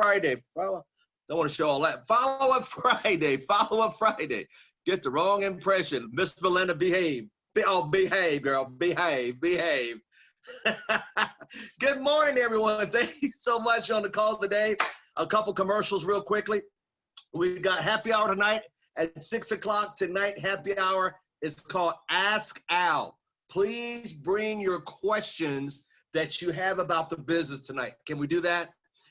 Friday. Don't want to show all that. Follow up Friday. Follow up Friday. Get the wrong impression. Miss Belinda, behave. Oh, behave, girl. Behave. Behave. Good morning, everyone. Thank you so much on the call today. A couple commercials real quickly. We got happy hour tonight at 6 o'clock. Tonight, happy hour is called Ask Al. Please bring your questions that you have about the business tonight. Can we do that?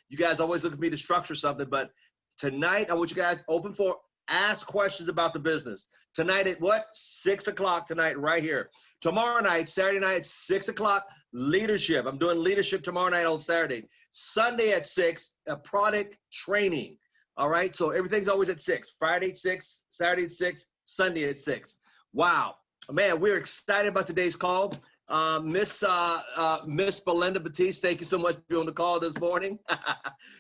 You guys always look at me to structure something, but tonight I want you guys open for ask questions about the business. Tonight at what? 6 o'clock tonight right here. Tomorrow night, Saturday night, 6 o'clock, leadership. I'm doing leadership tomorrow night on Saturday. Sunday at 6, a product training. All right, so everything's always at 6. Friday at 6, Saturday at 6, Sunday at 6. Wow, man, we're excited about today's call. Miss Belinda Batiste, thank you so much for being on the call this morning.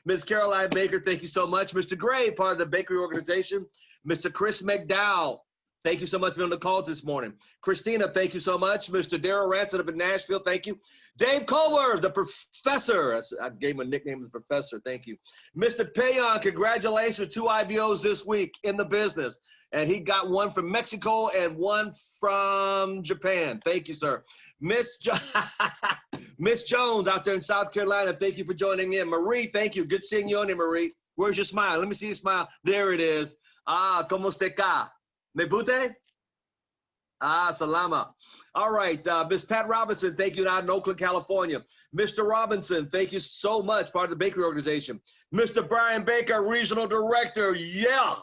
Miss Caroline Baker, thank you so much. Mr. Gray, part of the bakery organization. Mr. Chris McDowell, thank you so much for being on the call this morning. Christina, thank you so much. Mr. Darrell Ranson up in Nashville, thank you. Dave Culver, the professor. I gave him a nickname, the professor, thank you. Mr. Payon, congratulations, 2 IBOs this week in the business. And he got one from Mexico and one from Japan. Thank you, sir. Miss Jones out there in South Carolina, thank you for joining in. Marie, thank you. Good seeing you on there, Marie. Where's your smile? Let me see your smile. There it is. Ah, ¿cómo está? ¿Me pute? Ah, salama. All right, Miss Pat Robinson, thank you out in Oakland, California. Mr. Robinson, thank you so much, part of the bakery organization. Mr. Brian Baker, regional director, yeah.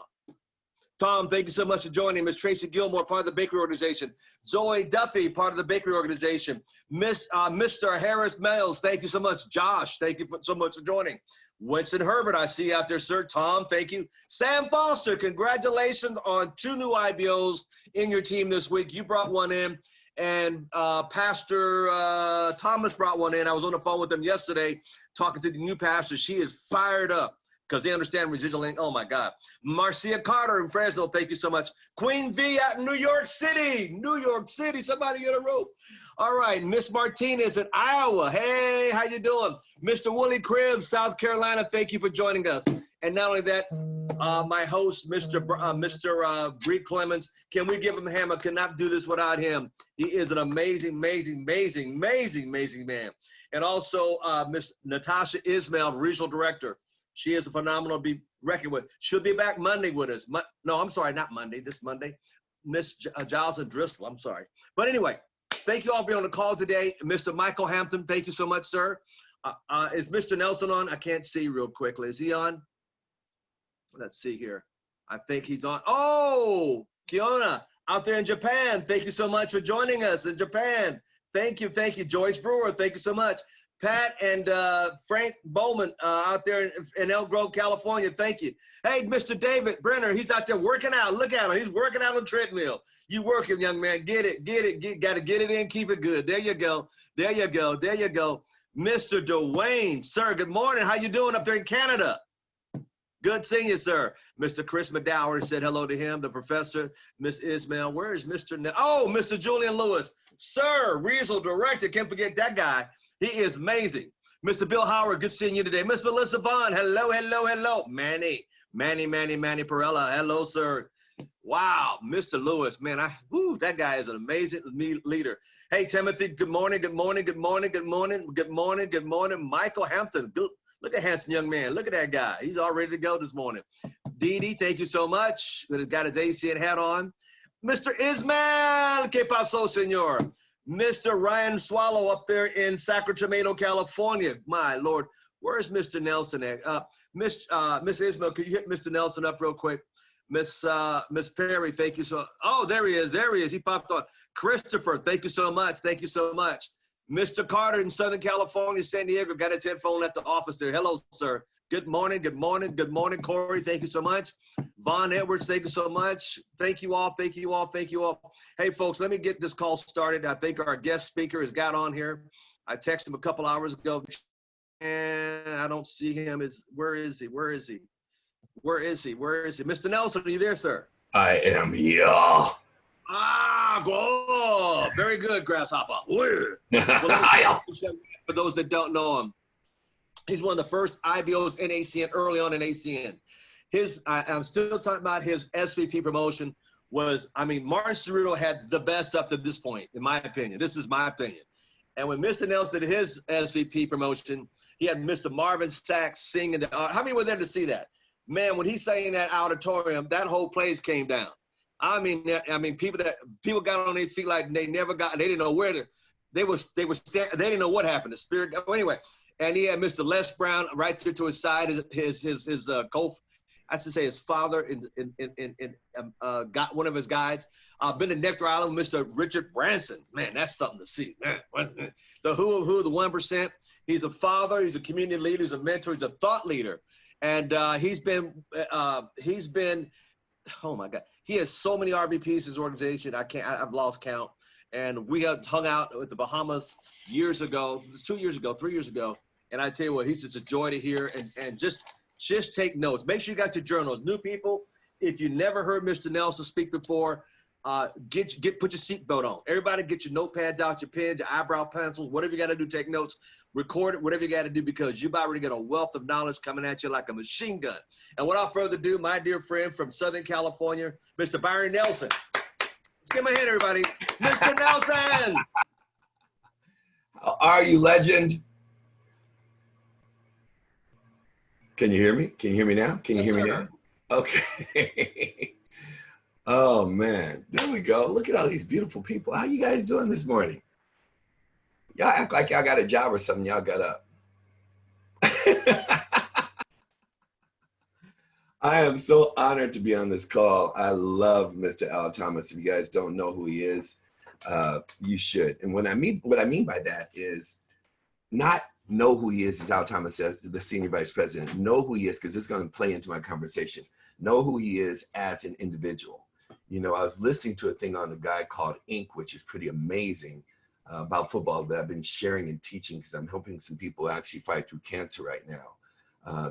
Tom, thank you so much for joining. Miss Tracy Gilmore, part of the bakery organization. Zoe Duffy, part of the bakery organization. Mr. Harris Mills, thank you so much. Josh, thank you so much for joining. Winston Herbert, I see you out there, sir. Tom, thank you. Sam Foster, congratulations on 2 new IBOs in your team this week. You brought one in, and Pastor Thomas brought one in. I was on the phone with him yesterday talking to the new pastor. She is fired up, because they understand residual income. Oh, my God. Marcia Carter in Fresno, thank you so much. Queen V out in New York City. New York City, somebody get a rope. All right, Miss Martinez in Iowa. Hey, how you doing? Mr. Willie Cribbs, South Carolina, thank you for joining us. And not only that, my host, Mr. Bree Clemens, can we give him a hand? I could not do this without him. He is an amazing, amazing, amazing, amazing, amazing man. And also, Miss Natasha Ismail, regional director. She is a phenomenal to be reckoned with. She'll be back Monday with us. No, I'm sorry, not Monday, this Monday. Miss Giles and Driscoll, I'm sorry. But anyway, thank you all for being on the call today. Mr. Michael Hampton, thank you so much, sir. Is Mr. Nelson on? I can't see real quickly. Is he on? Let's see here. I think he's on. Oh, Kiona, out there in Japan, thank you so much for joining us in Japan. Thank you, thank you. Joyce Brewer, thank you so much. Pat and Frank Bowman out there in Elk Grove, California, thank you. Hey, Mr. David Brenner, he's out there working out. Look at him, he's working out on the treadmill. You working, young man, get it, got to get it in, keep it good. There you go, there you go, there you go. Mr. Dwayne, sir, good morning. How you doing up there in Canada? Good seeing you, sir. Mr. Chris McDowell said hello to him, the professor. Miss Ismail, where is Mr. Oh, Mr. Julian Lewis, sir, regional director, can't forget that guy. He is amazing. Mr. Bill Howard, good seeing you today. Miss Melissa Vaughn, hello, hello, hello. Manny Perella, hello, sir. Wow, Mr. Lewis, man, that guy is an amazing leader. Hey, Timothy, good morning, good morning, good morning, good morning, good morning, good morning. Michael Hampton, look at handsome young man. Look at that guy. He's all ready to go this morning. Dee Dee, thank you so much. He's got his ACN hat on. Mr. Ismael, ¿qué pasó, señor? Mr. Ryan Swallow up there in Sacramento, California. My Lord, where's Mr. Nelson at? Miss Ismail, could you hit Mr. Nelson up real quick? Miss Perry, thank you so. Oh, there he is. There he is. He popped on. Christopher, thank you so much. Thank you so much. Mr. Carter in Southern California, San Diego, got his headphone at the office there. Hello, sir. Good morning, good morning, good morning, Corey. Thank you so much. Vaughn Edwards, thank you so much. Thank you all, thank you all, thank you all. Hey, folks, let me get this call started. I think our guest speaker has got on here. I texted him a couple hours ago, and I don't see him. Where is he? Where is he? Where is he? Where is he? Mr. Nelson, are you there, sir? I am here. Ah, go. Very good, Grasshopper. Well, for those that don't know him, He's one of the first IBOs in ACN, early on in ACN. I'm still talking about his SVP promotion was, I mean, Martin Cerruto had the best up to this point, in my opinion. This is my opinion. And when Mr. Nelson did his SVP promotion, he had Mr. Marvin Sachs singing. How many were there to see that? Man, when he sang in that auditorium, that whole place came down. I mean, people got on their feet like they never got. They didn't know where they didn't know what happened. The spirit. Well, anyway, and he had Mr. Les Brown right there to his side. I should say his father got one of his guides. Been to Nectar Island with Mr. Richard Branson. Man, that's something to see. Man, the who of who, the 1%. He's a father. He's a community leader. He's a mentor. He's a thought leader. And he's been, oh my God. He has so many RVPs, his organization. I've lost count. And we have hung out with the Bahamas years ago, 2 years ago, 3 years ago. And I tell you what, he's just a joy to hear, and just take notes. Make sure you got your journals. New people, if you never heard Mr. Nelson speak before, put your seatbelt on. Everybody get your notepads out, your pens, your eyebrow pencils, whatever you got to do, take notes, record it, whatever you got to do, because you about ready to get a wealth of knowledge coming at you like a machine gun. And without further ado, my dear friend from Southern California, Mr. Byron Nelson. Let's give him a hand, everybody. Mr. Nelson. How are you, legend? Can you hear me? Can you hear me now? Can you hear me now? Okay. Oh, man. There we go. Look at all these beautiful people. How you guys doing this morning? Y'all act like y'all got a job or something. Y'all got up. I am so honored to be on this call. I love Mr. Al Thomas. If you guys don't know who he is, you should. And what I mean by that is not know who he is, as Al Thomas says, the senior vice president. Know who he is, because it's going to play into my conversation. Know who he is as an individual. You know, I was listening to a thing on a guy called Inc., which is pretty amazing, about football that I've been sharing and teaching, because I'm helping some people actually fight through cancer right now.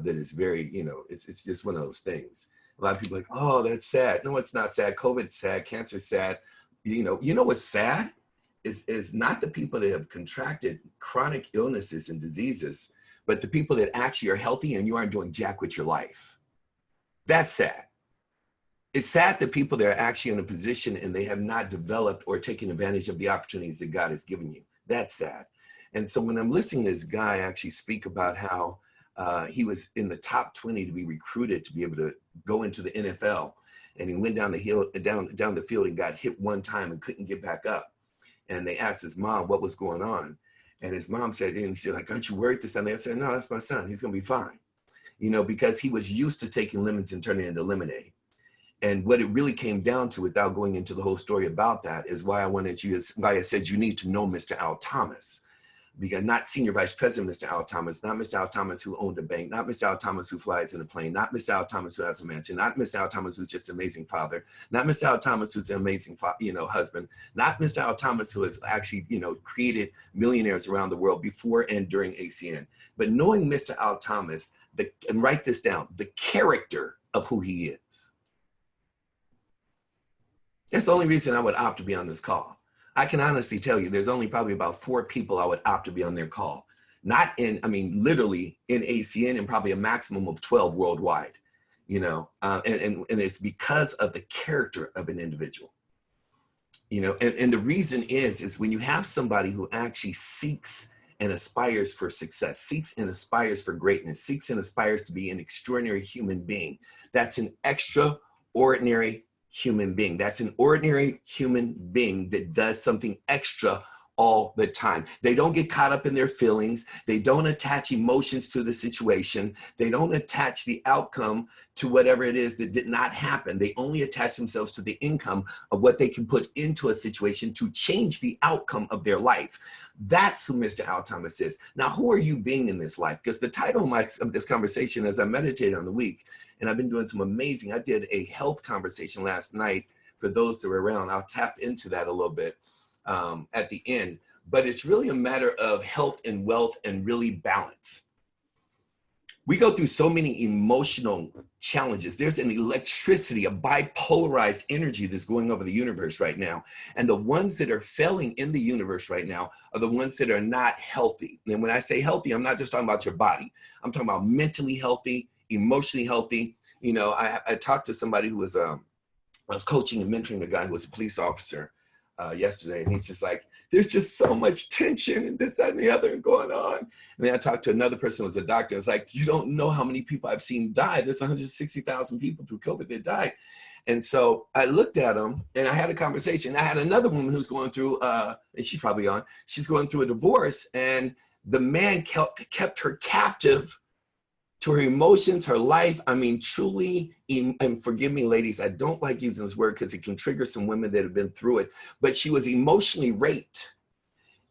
That is very, you know, it's just one of those things. A lot of people are like, oh, that's sad. No, it's not sad. COVID's sad. Cancer's sad. You know what's sad? Is not the people that have contracted chronic illnesses and diseases, but the people that actually are healthy and you aren't doing jack with your life. That's sad. It's sad that people that are actually in a position and they have not developed or taken advantage of the opportunities that God has given you. That's sad. And so when I'm listening to this guy actually speak about how he was in the top 20 to be recruited to be able to go into the NFL, and he went down the hill, down the field and got hit one time and couldn't get back up. And they asked his mom what was going on. And his mom said, and she said, like, aren't you worried this time? They said, no, that's my son. He's going to be fine. You know, because he was used to taking lemons and turning it into lemonade. And what it really came down to, without going into the whole story about that, is why I said you need to know Mr. Al Thomas. Because not senior vice president Mr. Al Thomas, not Mr. Al Thomas who owned a bank, not Mr. Al Thomas who flies in a plane, not Mr. Al Thomas who has a mansion, not Mr. Al Thomas who's just an amazing father, not Mr. Al Thomas who's an amazing husband, not Mr. Al Thomas who has actually created millionaires around the world before and during ACN, but knowing Mr. Al Thomas, and write this down, the character of who he is. That's the only reason I would opt to be on this call. I can honestly tell you there's only probably about 4 people I would opt to be on their call. Literally in ACN, and probably a maximum of 12 worldwide, and it's because of the character of an individual, and the reason is when you have somebody who actually seeks and aspires for success, seeks and aspires for greatness, seeks and aspires to be an extraordinary human being, that's an extraordinary human being. That's an ordinary human being that does something extra all the time. They don't get caught up in their feelings. They don't attach emotions to the situation. They don't attach the outcome to whatever it is that did not happen. They only attach themselves to the income of what they can put into a situation to change the outcome of their life. That's who Mr. Al Thomas is. Now, who are you being in this life? Because the title of this conversation, as I meditated on the week, and I've been doing I did a health conversation last night for those that were around. I'll tap into that a little bit at the end, but it's really a matter of health and wealth and really balance. We go through so many emotional challenges. There's an electricity, a bipolarized energy that's going over the universe right now. And the ones that are failing in the universe right now are the ones that are not healthy. And when I say healthy, I'm not just talking about your body. I'm talking about mentally healthy, emotionally healthy. You know, I talked to somebody who was, I was coaching and mentoring a guy who was a police officer yesterday. And he's just like, there's just so much tension and this, that, and the other going on. And then I talked to another person who was a doctor. It's like, you don't know how many people I've seen die. There's 160,000 people through COVID that died. And so I looked at him and I had a conversation. I had another woman who's going through, and she's probably on, she's going through a divorce, and the man kept her captive to her emotions, her life. I mean, truly, and forgive me, ladies, I don't like using this word because it can trigger some women that have been through it, but she was emotionally raped.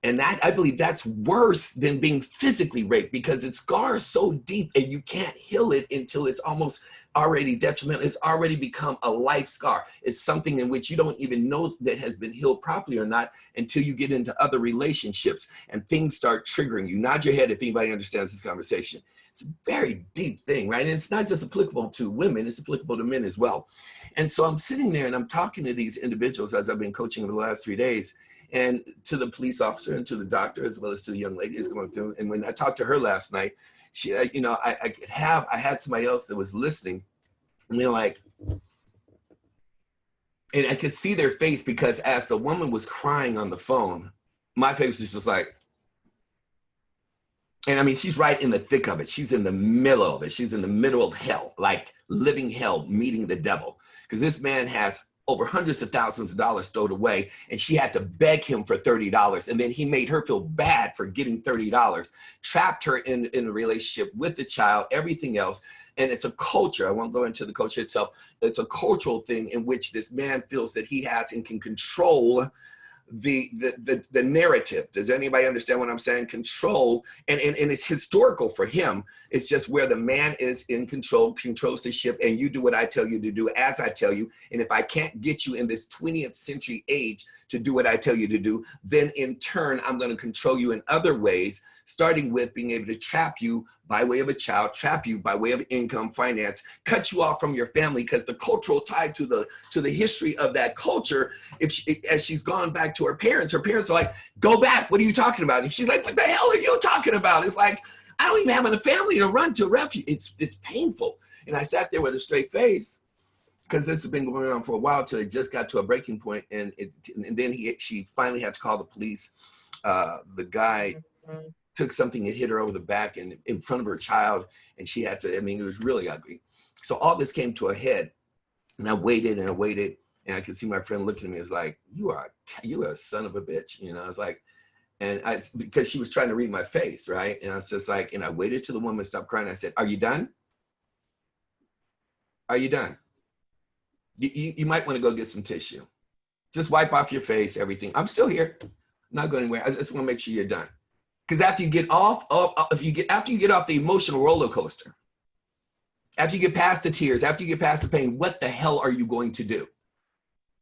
And that, I believe that's worse than being physically raped, because it scars so deep and you can't heal it until it's almost already detrimental. It's already become a life scar. It's something in which you don't even know that has been healed properly or not until you get into other relationships and things start triggering you. Nod your head if anybody understands this conversation. It's a very deep thing, right? And it's not just applicable to women, it's applicable to men as well. And so I'm sitting there and I'm talking to these individuals as I've been coaching over the last 3 days, and to the police officer and to the doctor, as well as to the young lady who's going through. And when I talked to her last night, she, you know, I had somebody else that was listening, and they're like, and I could see their face, because as the woman was crying on the phone, my face was just like, and I mean, she's right in the thick of it. She's in the middle of it. She's in the middle of hell, like living hell, meeting the devil. Because this man has over hundreds of thousands of dollars stowed away, and she had to beg him for $30. And then he made her feel bad for getting $30, trapped her in a relationship with the child, everything else. And it's a culture. I won't go into the culture itself. It's a cultural thing in which this man feels that he has and can control the narrative. Does anybody understand what I'm saying? Control, and it's historical for him. It's just where the man is in control, controls the ship, and you do what I tell you to do as I tell you. And if I can't get you in this 20th century age to do what I tell you to do, then in turn, I'm going to control you in other ways, starting with being able to trap you by way of a child, trap you by way of income, finance, cut you off from your family, because the cultural tie to the history of that culture, as she's gone back to her parents are like, go back, what are you talking about? And she's like, what the hell are you talking about? It's like, I don't even have a family to run to refuge. It's painful. And I sat there with a straight face, because this has been going on for a while till it just got to a breaking point. And then she finally had to call the police. The guy took something and hit her over the back and in front of her child. And she had to, I mean, it was really ugly. So all this came to a head, and I waited and I waited, and I could see my friend looking at me. It's like, you are a son of a bitch. You know, I was like, because she was trying to read my face, right? And I was just like, and I waited till the woman stopped crying. I said, are you done? Are you done? You might want to go get some tissue. Just wipe off your face, everything. I'm still here. I'm not going anywhere. I just want to make sure you're done. Because after you get off the emotional roller coaster, after you get past the tears, after you get past the pain, what the hell are you going to do?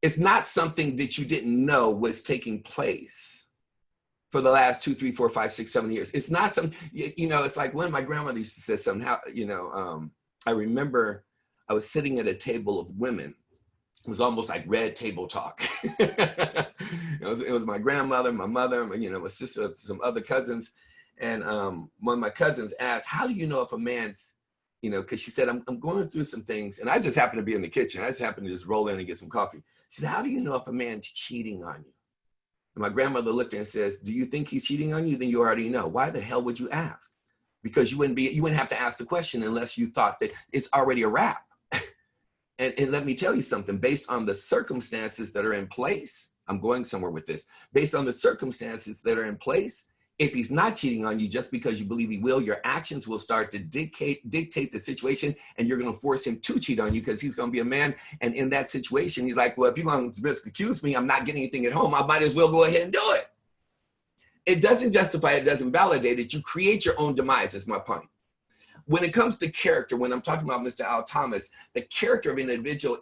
It's not something that you didn't know was taking place for the last 2, 3, 4, 5, 6, 7 years. It's not something, you know, it's like when my grandmother used to say something, I remember I was sitting at a table of women. It was almost like red table talk. It was my grandmother, my mother, my sister, some other cousins. And one of my cousins asked, how do you know if a man's, because she said, I'm going through some things. And I just happened to be in the kitchen. I just happened to just roll in and get some coffee. She said, how do you know if a man's cheating on you? And my grandmother looked and says, do you think he's cheating on you? Then you already know. Why the hell would you ask? Because you wouldn't have to ask the question unless you thought that it's already a wrap. And let me tell you something, based on the circumstances that are in place, I'm going somewhere with this, based on the circumstances that are in place, if he's not cheating on you just because you believe he will, your actions will start to dictate the situation, and you're going to force him to cheat on you because he's going to be a man. And in that situation, he's like, well, if you're going to risk accuse me, I'm not getting anything at home. I might as well go ahead and do it. It doesn't justify it, doesn't validate it. You create your own demise, is my point. When it comes to character, when I'm talking about Mr. Al Thomas, the character of an individual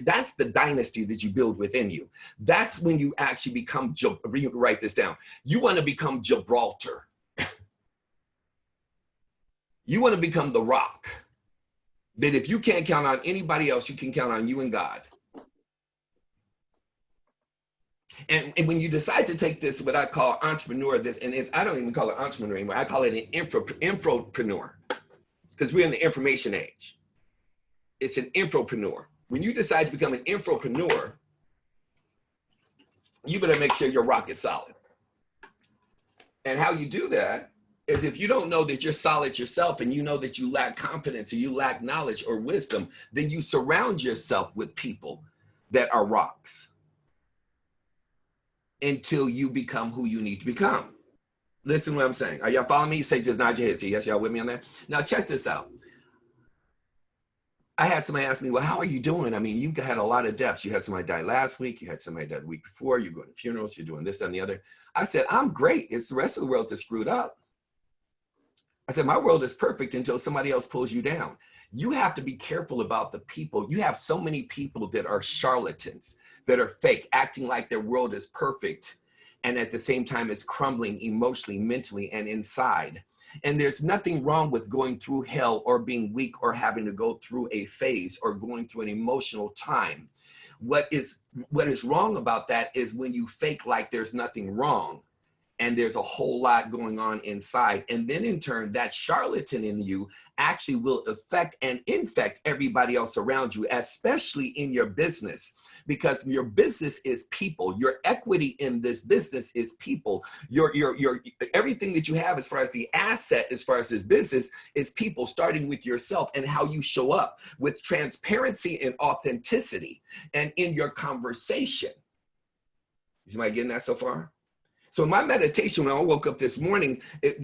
that's the dynasty that you build within you. That's when you actually become, you can write this down. You want to become Gibraltar. You want to become the Rock. that if you can't count on anybody else, you can count on you and God. And when you decide to take this, what I call entrepreneur, I don't even call it entrepreneur anymore. I call it an infopreneur, because we're in the information age. It's an infopreneur. When you decide to become an infopreneur, you better make sure your rock is solid. And how you do that is, if you don't know that you're solid yourself, and you know that you lack confidence, or you lack knowledge or wisdom, then you surround yourself with people that are rocks until you become who you need to become. Listen to what I'm saying. Are y'all following me? Say, just nod your head. See, yes, y'all with me on that? Now check this out. I had somebody ask me, well, how are you doing? I mean, you had a lot of deaths. You had somebody die last week. You had somebody die the week before. You're going to funerals. You're doing this and the other. I said, I'm great. It's the rest of the world that's screwed up. I said, my world is perfect until somebody else pulls you down. You have to be careful about the people. You have so many people that are charlatans, that are fake, acting like their world is perfect, and at the same time it's crumbling emotionally, mentally, and inside. And there's nothing wrong with going through hell, or being weak, or having to go through a phase, or going through an emotional time. What is wrong about that is when you fake like there's nothing wrong, and there's a whole lot going on inside. And then in turn, that charlatan in you actually will affect and infect everybody else around you, especially in your business, because your business is people. Your equity in this business is people. Your everything that you have as far as the asset, as far as this business, is people, starting with yourself and how you show up with transparency and authenticity, and in your conversation. Is anybody getting that so far? So my meditation, when I woke up this morning,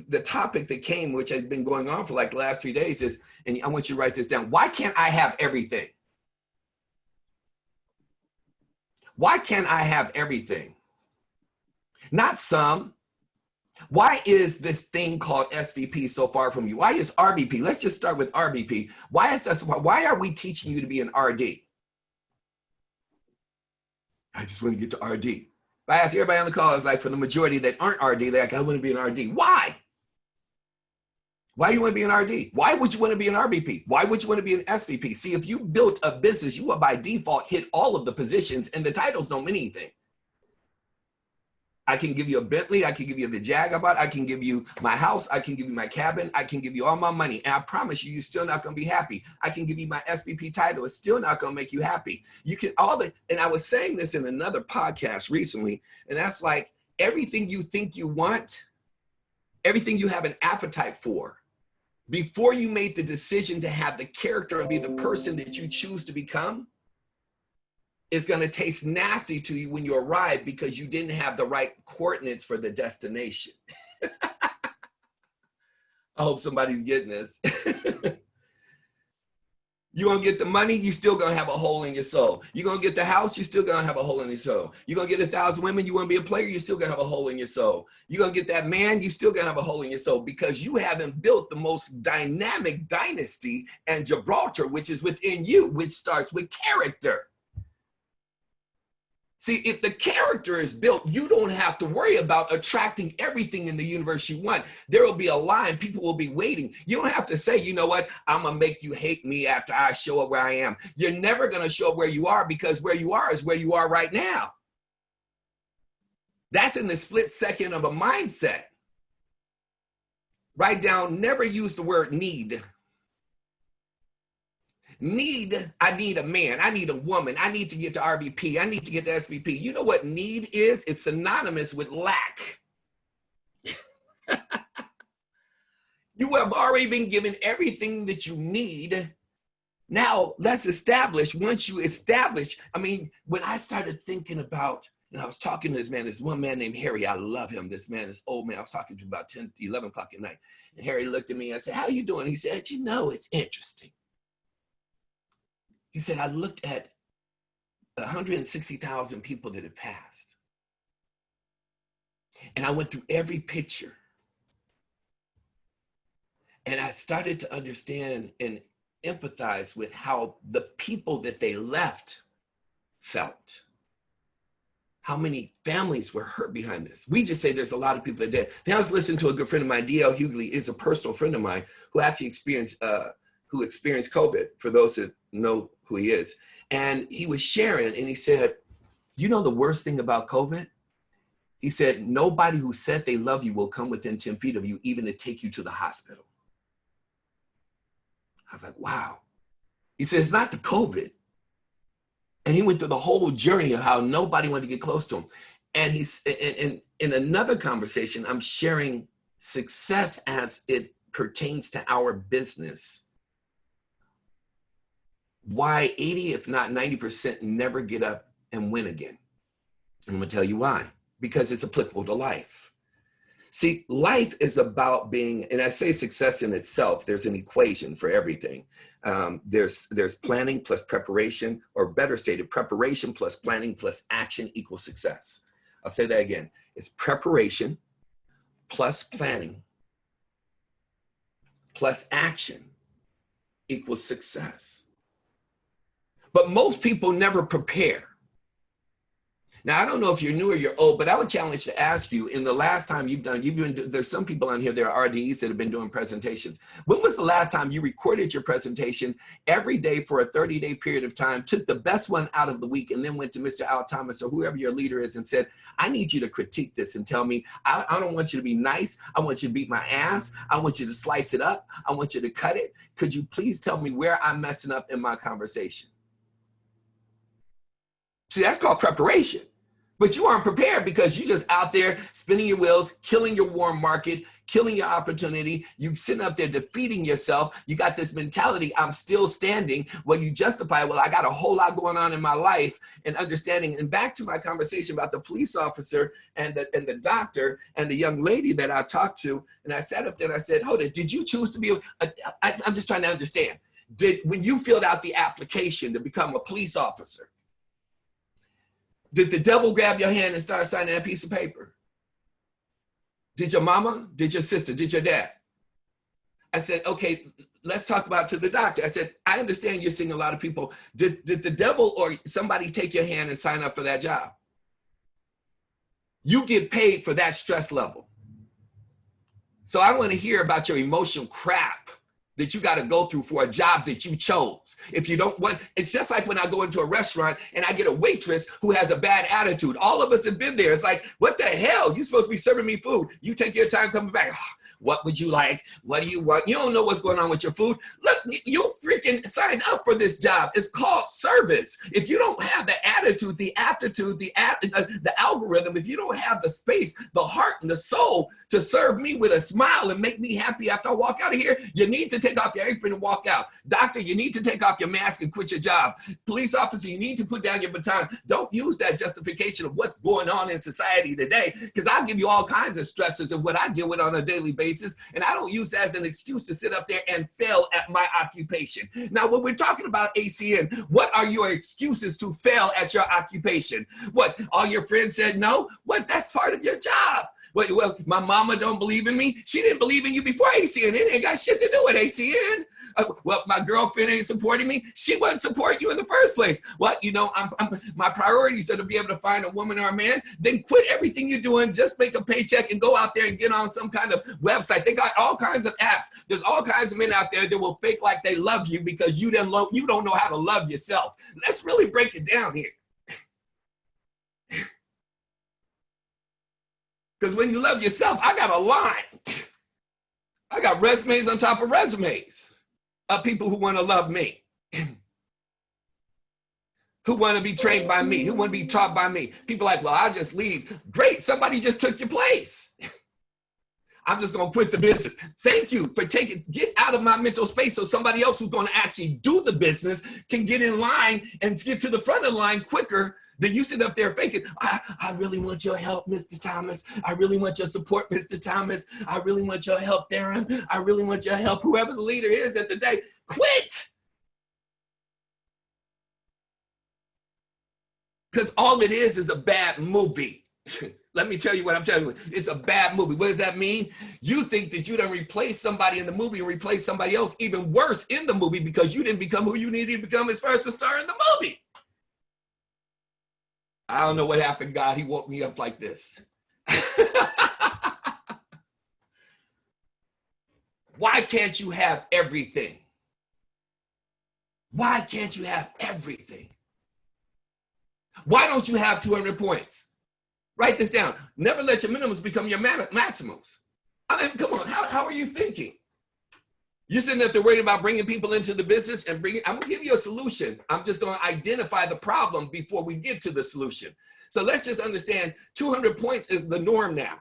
the topic that came, which has been going on for like the last 3 days, is, and I want you to write this down, why can't I have everything? Why can't I have everything? Not some. Why is this thing called SVP so far from you? Why is RVP? Let's just start with RVP. Why are we teaching you to be an RD? I just want to get to RD. I asked everybody on the call, I was like, for the majority that aren't RD, they're like, I want to be an RD. Why? Why do you want to be an RD? Why would you want to be an RVP? Why would you want to be an SVP? See, if you built a business, you will by default hit all of the positions, and the titles don't mean anything. I can give you a Bentley. I can give you the Jag I bought. I can give you my house. I can give you my cabin. I can give you all my money. And I promise you, you're still not going to be happy. I can give you my SVP title. It's still not going to make you happy. You can and I was saying this in another podcast recently, and that's like, everything you think you want, everything you have an appetite for, before you made the decision to have the character and be the person that you choose to become, it's going to taste nasty to you when you arrive, because you didn't have the right coordinates for the destination. I hope somebody's getting this. You're going to get the money, you still going to have a hole in your soul. You're going to get the house, you're still going to have a hole in your soul. You're going to get 1,000 women, you want to be a player, you're still going to have a hole in your soul. You're going to get that man, you still going to have a hole in your soul, because you haven't built the most dynamic dynasty and Gibraltar, which is within you, which starts with character. See, if the character is built, you don't have to worry about attracting everything in the universe you want. There will be a line. People will be waiting. You don't have to say, you know what, I'm going to make you hate me after I show up where I am. You're never going to show up where you are, because where you are is where you are right now. That's in the split second of a mindset. Write down, never use the word need. Need, I need a man, I need a woman, I need to get to RVP, I need to get to SVP. You know what need is? It's synonymous with lack. You have already been given everything that you need. Now let's establish, once you establish, I mean, when I started thinking about, and I was talking to this one man named Harry, I love him. This man, this old man, I was talking to about 10, 11 o'clock at night. And Harry looked at me and I said, how you doing? He said, you know, it's interesting. He said, I looked at 160,000 people that had passed. And I went through every picture. And I started to understand and empathize with how the people that they left felt. How many families were hurt behind this. We just say there's a lot of people that are dead. Then I was listening to a good friend of mine, D.L. Hughley is a personal friend of mine, who actually experienced who experienced COVID, for those that know who he is. And he was sharing, and he said, you know the worst thing about COVID? He said, nobody who said they love you will come within 10 feet of you, even to take you to the hospital. I was like, wow. He said, it's not the COVID. And he went through the whole journey of how nobody wanted to get close to him. And he's in another conversation, I'm sharing success as it pertains to our business. Why 80, if not 90%, never get up and win again. I'm gonna tell you why. Because it's applicable to life. See, life is about being, and I say success in itself, there's an equation for everything. There's planning plus preparation, or better stated, preparation plus planning plus action equals success. I'll say that again. It's preparation plus planning plus action equals success. But most people never prepare. Now, I don't know if you're new or you're old, but I would challenge to ask you, in the last time there's some people on here, there are RDs that have been doing presentations. When was the last time you recorded your presentation every day for a 30-day period of time, took the best one out of the week, and then went to Mr. Al Thomas or whoever your leader is and said, I need you to critique this and tell me, I don't want you to be nice. I want you to beat my ass. I want you to slice it up. I want you to cut it. Could you please tell me where I'm messing up in my conversation? See, that's called preparation. But you aren't prepared because you're just out there spinning your wheels, killing your warm market, killing your opportunity. You sitting up there defeating yourself. You got this mentality, I'm still standing. Well, you justify, well, I got a whole lot going on in my life, and understanding. And back to my conversation about the police officer and the doctor and the young lady that I talked to. And I sat up there and I said, hold it, did you choose to be, I'm just trying to understand. When you filled out the application to become a police officer, did the devil grab your hand and start signing that piece of paper? Did your mama? Did your sister? Did your dad? I said, okay, let's talk about to the doctor. I said, I understand you're seeing a lot of people. Did the devil or somebody take your hand and sign up for that job? You get paid for that stress level. So I want to hear about your emotional crap that you got to go through for a job that you chose. If you don't want, it's just like when I go into a restaurant and I get a waitress who has a bad attitude. All of us have been there. It's like, what the hell? You're supposed to be serving me food. You take your time coming back. What would you like? What do you want? You don't know what's going on with your food. Look, you freaking signed up for this job. It's called service. If you don't have the attitude, the aptitude, the algorithm, if you don't have the space, the heart, and the soul to serve me with a smile and make me happy after I walk out of here, you need to take off your apron and walk out. Doctor, you need to take off your mask and quit your job. Police officer, you need to put down your baton. Don't use that justification of what's going on in society today, because I'll give you all kinds of stresses of what I deal with on a daily basis. And I don't use that as an excuse to sit up there and fail at my occupation. Now, when we're talking about ACN, what are your excuses to fail at your occupation? What, all your friends said no? What, that's part of your job. Well, my mama don't believe in me. She didn't believe in you before ACN. It ain't got shit to do with ACN. Well, my girlfriend ain't supporting me. She wouldn't support you in the first place. Well, you know, my priorities are to be able to find a woman or a man. Then quit everything you're doing. Just make a paycheck and go out there and get on some kind of website. They got all kinds of apps. There's all kinds of men out there that will fake like they love you because you don't know how to love yourself. Let's really break it down here. Because when you love yourself, I got a line. I got resumes on top of resumes of people who want to love me, who want to be trained by me, who want to be taught by me. People like, well, I'll just leave. Great, somebody just took your place. I'm just going to quit the business. Thank you for get out of my mental space so somebody else who's going to actually do the business can get in line and get to the front of the line quicker than you sit up there faking. I really want your help, Mr. Thomas. I really want your support, Mr. Thomas. I really want your help, Darren. I really want your help, whoever the leader is at the day. Quit! Because all it is a bad movie. Let me tell you what I'm telling you. It's a bad movie. What does that mean? You think that you done replace somebody in the movie and replace somebody else even worse in the movie because you didn't become who you needed to become as far as the star in the movie. I don't know what happened, God. He woke me up like this. Why can't you have everything? Why can't you have everything? Why don't you have 200 points? Write this down. Never let your minimums become your maximums. I mean, come on, how are you thinking? You're sitting there worried about bringing people into the business and I'm gonna give you a solution. I'm just gonna identify the problem before we get to the solution. So let's just understand 200 points is the norm now.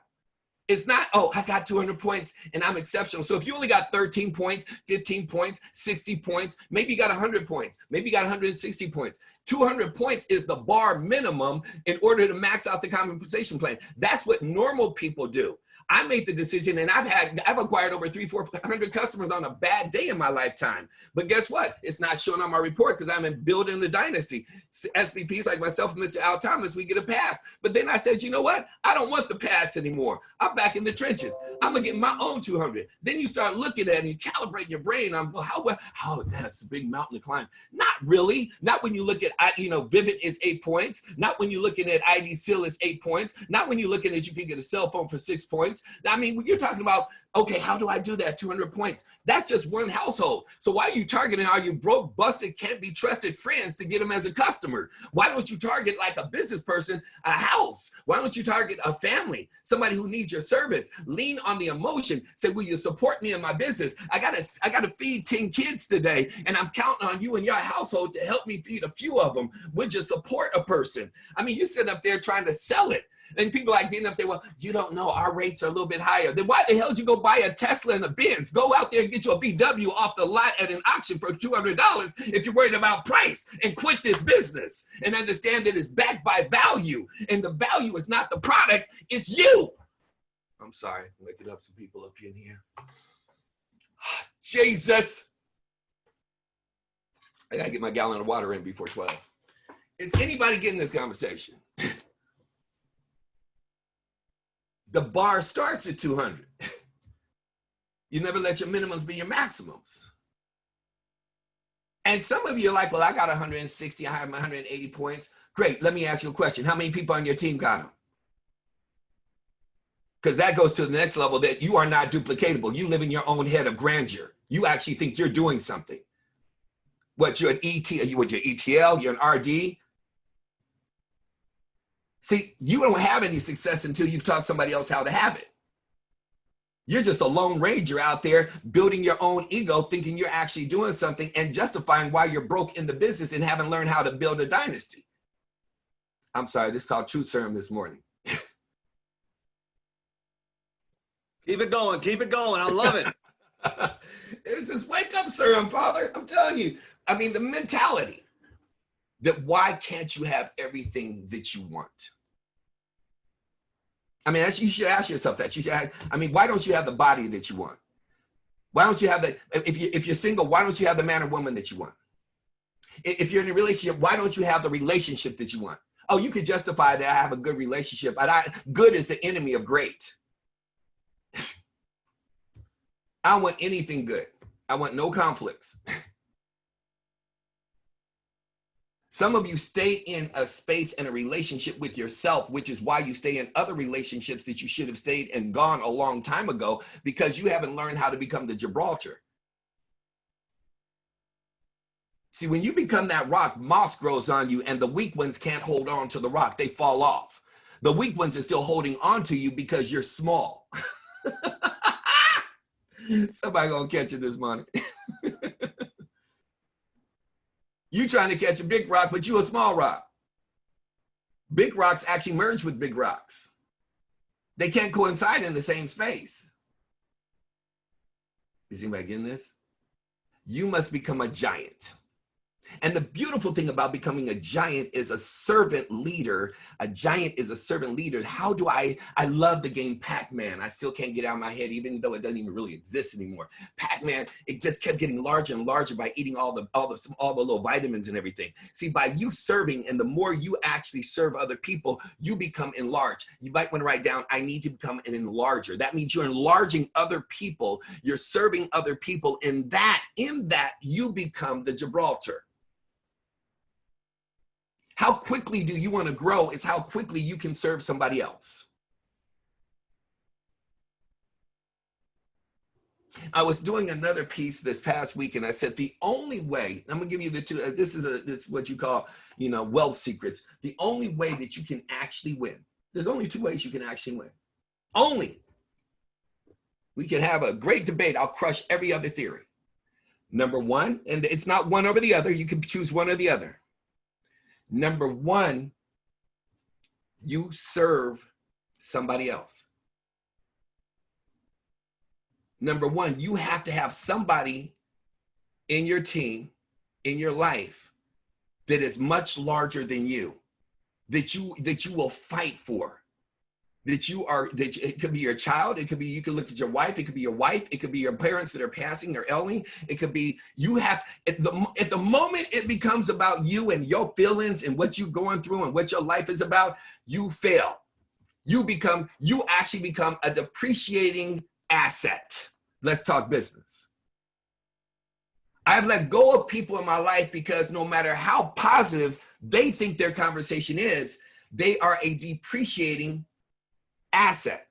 It's not, oh, I got 200 points and I'm exceptional. So if you only got 13 points, 15 points, 60 points, maybe you got 100 points, maybe you got 160 points. 200 points is the bar minimum in order to max out the compensation plan. That's what normal people do. I made the decision and I've acquired over 400 customers on a bad day in my lifetime. But guess what? It's not showing on my report because I'm in building the dynasty. SVPs like myself and Mr. Al Thomas, we get a pass. But then I said, you know what? I don't want the pass anymore. I'm back in the trenches. I'm gonna get my own 200. Then you start looking at it and you calibrate your brain on how that's a big mountain to climb. Not really. Not when you look at, Vivid is 8 points. Not when you're looking at ID Seal is 8 points. Not when you're looking at you can get a cell phone for 6 points. I mean, when you're talking about, okay, how do I do that? 200 points. That's just one household. So why are you targeting all you broke, busted, can't be trusted friends to get them as a customer? Why don't you target like a business person, a house? Why don't you target a family, somebody who needs your service? Lean on the emotion. Say, will you support me in my business? I gotta feed 10 kids today, and I'm counting on you and your household to help me feed a few of them. Would you support a person? I mean, you're sitting up there trying to sell it. And people like getting up there, well, you don't know, our rates are a little bit higher. Then why the hell did you go buy a Tesla and a Benz? Go out there and get you a VW off the lot at an auction for $200 if you're worried about price, and quit this business and understand that it's backed by value. And the value is not the product, it's you. I'm sorry, I'm waking up some people up in here. Jesus. I gotta get my gallon of water in before 12. Is anybody getting this conversation? The bar starts at 200. You never let your minimums be your maximums. And some of you are like, well, I got 160, I have 180 points. Great, let me ask you a question. How many people on your team got them? Because that goes to the next level, that you are not duplicatable. You live in your own head of grandeur. You actually think you're doing something. What, you're an you're ETL, you're an RD? See, you don't have any success until you've taught somebody else how to have it. You're just a lone ranger out there building your own ego, thinking you're actually doing something and justifying why you're broke in the business and haven't learned how to build a dynasty. I'm sorry, this is called Truth Serum this morning. Keep it going. Keep it going. I love it. It's just wake up serum, Father. I'm telling you. I mean, the mentality that why can't you have everything that you want? I mean, you should ask yourself that. Why don't you have the body that you want? Why don't you have the, if you're single, why don't you have the man or woman that you want? If you're in a relationship, why don't you have the relationship that you want? Oh, you could justify that I have a good relationship, but good is the enemy of great. I don't want anything good. I want no conflicts. Some of you stay in a space and a relationship with yourself, which is why you stay in other relationships that you should have stayed and gone a long time ago, because you haven't learned how to become the Gibraltar. See, when you become that rock, moss grows on you and the weak ones can't hold on to the rock. They fall off. The weak ones are still holding on to you because you're small. Somebody gonna catch it this morning. You trying to catch a big rock, but you a small rock. Big rocks actually merge with big rocks. They can't coincide in the same space. Is anybody getting this? You must become a giant. And the beautiful thing about becoming a giant is a servant leader. A giant is a servant leader. How do I love the game Pac-Man. I still can't get out of my head, even though it doesn't even really exist anymore. Pac-Man, it just kept getting larger and larger by eating all the little vitamins and everything. See, by you serving, and the more you actually serve other people, you become enlarged. You might want to write down, I need to become an enlarger. That means you're enlarging other people. You're serving other people. In that, you become the Gibraltar. How quickly do you want to grow is how quickly you can serve somebody else. I was doing another piece this past week, and I said the only way, I'm gonna give you the two, this is what you call, wealth secrets. The only way that you can actually win. There's only two ways you can actually win. Only. We can have a great debate. I'll crush every other theory. Number one, and it's not one over the other. You can choose one or the other. Number one, you serve somebody else. Number one, you have to have somebody in your team, in your life, that is much larger than you, that you will fight for. It could be your child, it could be, you can look at your wife, it could be your wife, it could be your parents that are passing, they're ailing, it could be, at the moment it becomes about you and your feelings and what you're going through and what your life is about, you fail. You actually become a depreciating asset. Let's talk business. I've let go of people in my life because no matter how positive they think their conversation is, they are a depreciating asset.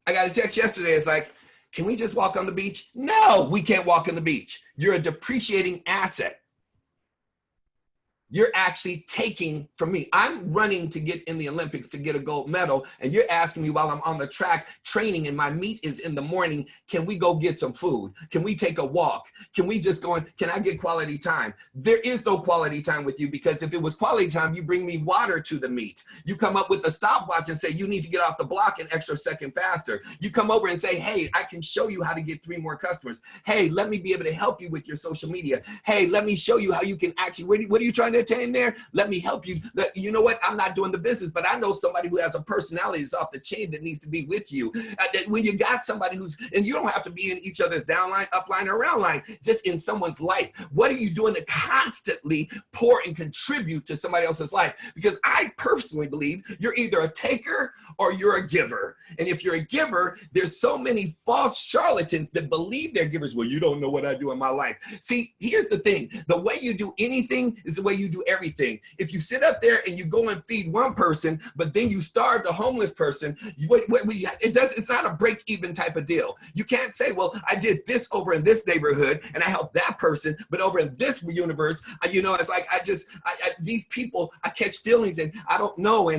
I got a text yesterday. It's like, can we just walk on the beach? No, we can't walk on the beach. You're a depreciating asset. You're actually taking from me. I'm running to get in the Olympics to get a gold medal, and you're asking me while I'm on the track training and my meet is in the morning, can we go get some food? Can we take a walk? Can we just go in? Can I get quality time? There is no quality time with you, because if it was quality time, you bring me water to the meet. You come up with a stopwatch and say, you need to get off the block an extra second faster. You come over and say, hey, I can show you how to get 3 more customers. Hey, let me be able to help you with your social media. Hey, let me show you how you can actually, what are you trying to attain there? Let me help you. You know what? I'm not doing the business, but I know somebody who has a personality that's off the chain that needs to be with you. When you got somebody and you don't have to be in each other's downline, upline, or around just in someone's life. What are you doing to constantly pour and contribute to somebody else's life? Because I personally believe you're either a taker or you're a giver. And if you're a giver, there's so many false charlatans that believe they're givers. Well, you don't know what I do in my life. See, here's the thing. The way you do anything is the way you do everything. If you sit up there and you go and feed one person, but then you starve the homeless person, it's not a break-even type of deal. You can't say, well, I did this over in this neighborhood and I helped that person, but over in this universe, it's like these people, I catch feelings and I don't know,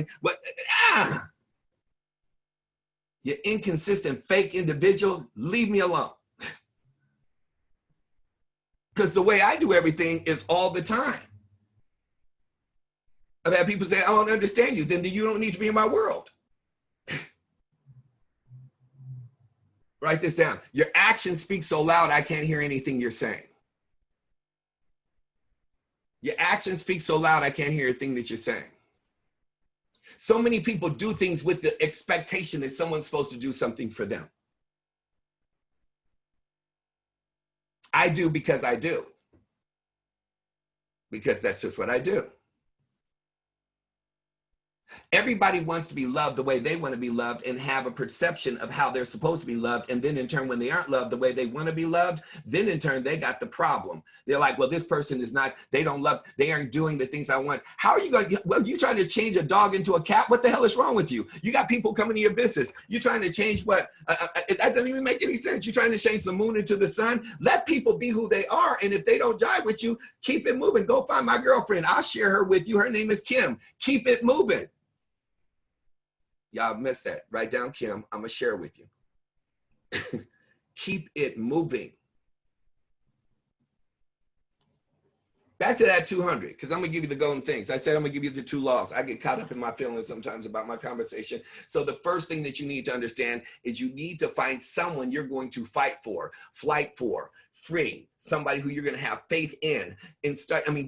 you inconsistent, fake individual, leave me alone. Because the way I do everything is all the time. I've had people say, I don't understand you. Then you don't need to be in my world. Write this down. Your actions speak so loud, I can't hear anything you're saying. Your actions speak so loud, I can't hear a thing that you're saying. So many people do things with the expectation that someone's supposed to do something for them. I do because I do. Because that's just what I do. Everybody wants to be loved the way they want to be loved and have a perception of how they're supposed to be loved. And then in turn, when they aren't loved the way they want to be loved, then in turn, they got the problem. They're like, well, this person is not, they aren't doing the things I want. How are you going to, well, you trying to change a dog into a cat? What the hell is wrong with you? You got people coming to your business. You're trying to change what? That doesn't even make any sense. You're trying to change the moon into the sun. Let people be who they are. And if they don't jive with you, keep it moving. Go find my girlfriend. I'll share her with you. Her name is Kim. Keep it moving. Y'all missed that. Write down Kim. I'm going to share with you. Keep it moving. Back to that 200, because I'm going to give you the golden things. I said I'm going to give you the 2 laws. I get caught up in my feelings sometimes about my conversation. So the first thing that you need to understand is you need to find someone you're going to fight for, free, somebody who you're going to have faith in, and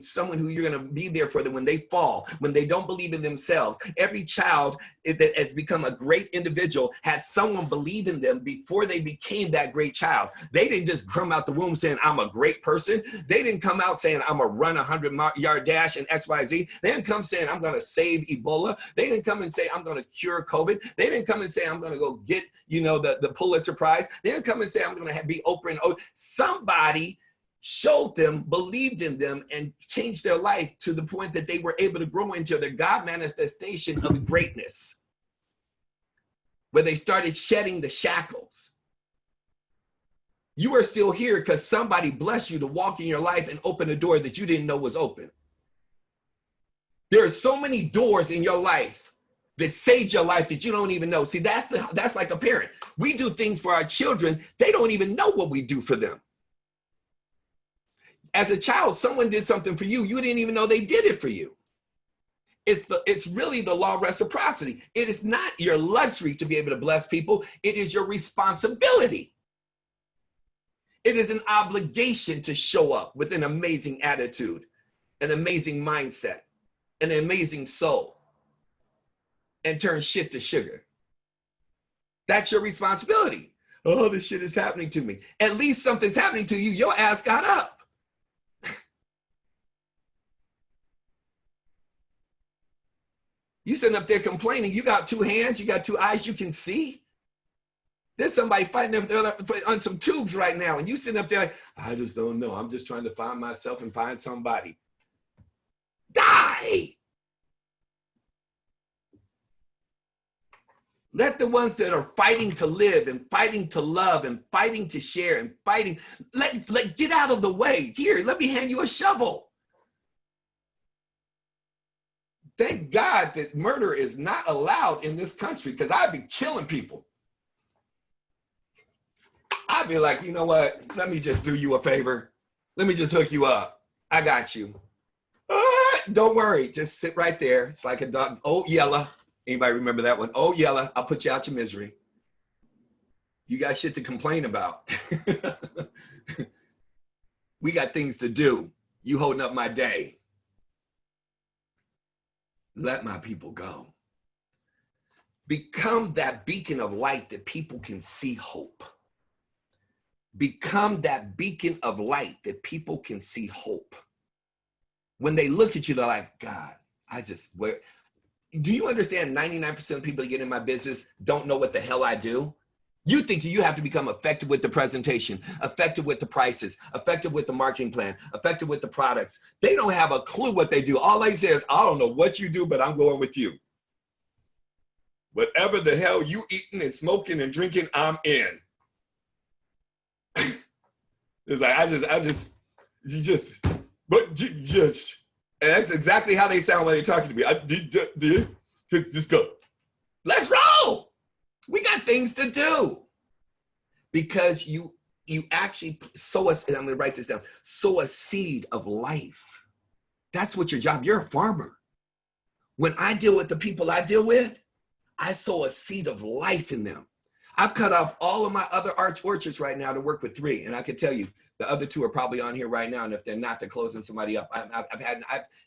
someone who you're going to be there for them when they fall, when they don't believe in themselves. Every child that has become a great individual had someone believe in them before they became that great child. They didn't just come out the womb saying, I'm a great person. They didn't come out saying, I'm going to run a 100-yard dash in XYZ. They didn't come saying, I'm going to save Ebola. They didn't come and say, I'm going to cure COVID. They didn't come and say, I'm going to go get, the Pulitzer Prize. They didn't come and say, I'm going to be Oprah and somebody showed them, believed in them, and changed their life to the point that they were able to grow into their God manifestation of greatness, where they started shedding the shackles. You are still here because somebody blessed you to walk in your life and open a door that you didn't know was open. There are so many doors in your life that saved your life that you don't even know. See, that's like a parent. We do things for our children. They don't even know what we do for them. As a child, someone did something for you. You didn't even know they did it for you. It's really the law of reciprocity. It is not your luxury to be able to bless people. It is your responsibility. It is an obligation to show up with an amazing attitude, an amazing mindset, an amazing soul, and turn shit to sugar. That's your responsibility. Oh, this shit is happening to me. At least something's happening to you. Your ass got up. You sitting up there complaining. You got two hands. You got two eyes you can see. There's somebody fighting on some tubes right now. And you sitting up there like, I just don't know. I'm just trying to find myself and find somebody. Die. Let the ones that are fighting to live and fighting to love and fighting to share and fighting, let get out of the way. Here, let me hand you a shovel. Thank God that murder is not allowed in this country, because I'd be killing people. I'd be like, you know what? Let me just do you a favor. Let me just hook you up. I got you. Don't worry. Just sit right there. It's like a dog. Oh, Yella. Anybody remember that one? Oh, Yella. I'll put you out your misery. You got shit to complain about. We got things to do. You holding up my day. Let my people go. Become that beacon of light that people can see hope. Become that beacon of light that people can see hope. When they look at you, they're like, God, do you understand 99% of people that get in my business don't know what the hell I do? You think you have to become effective with the presentation, effective with the prices, effective with the marketing plan, effective with the products. They don't have a clue what they do. All they say is, I don't know what you do, but I'm going with you. Whatever the hell you eating and smoking and drinking, I'm in. It's like, and that's exactly how they sound when they're talking to me. Just go. Let's roll. We got things to do. Because you actually sow us, and I'm going to write this down, sow a seed of life. That's what your job, you're a farmer. When I deal with the people I deal with, I sow a seed of life in them. I've cut off all of my other orchards right now to work with 3. And I can tell you, the other 2 are probably on here right now. And if they're not, they're closing somebody up.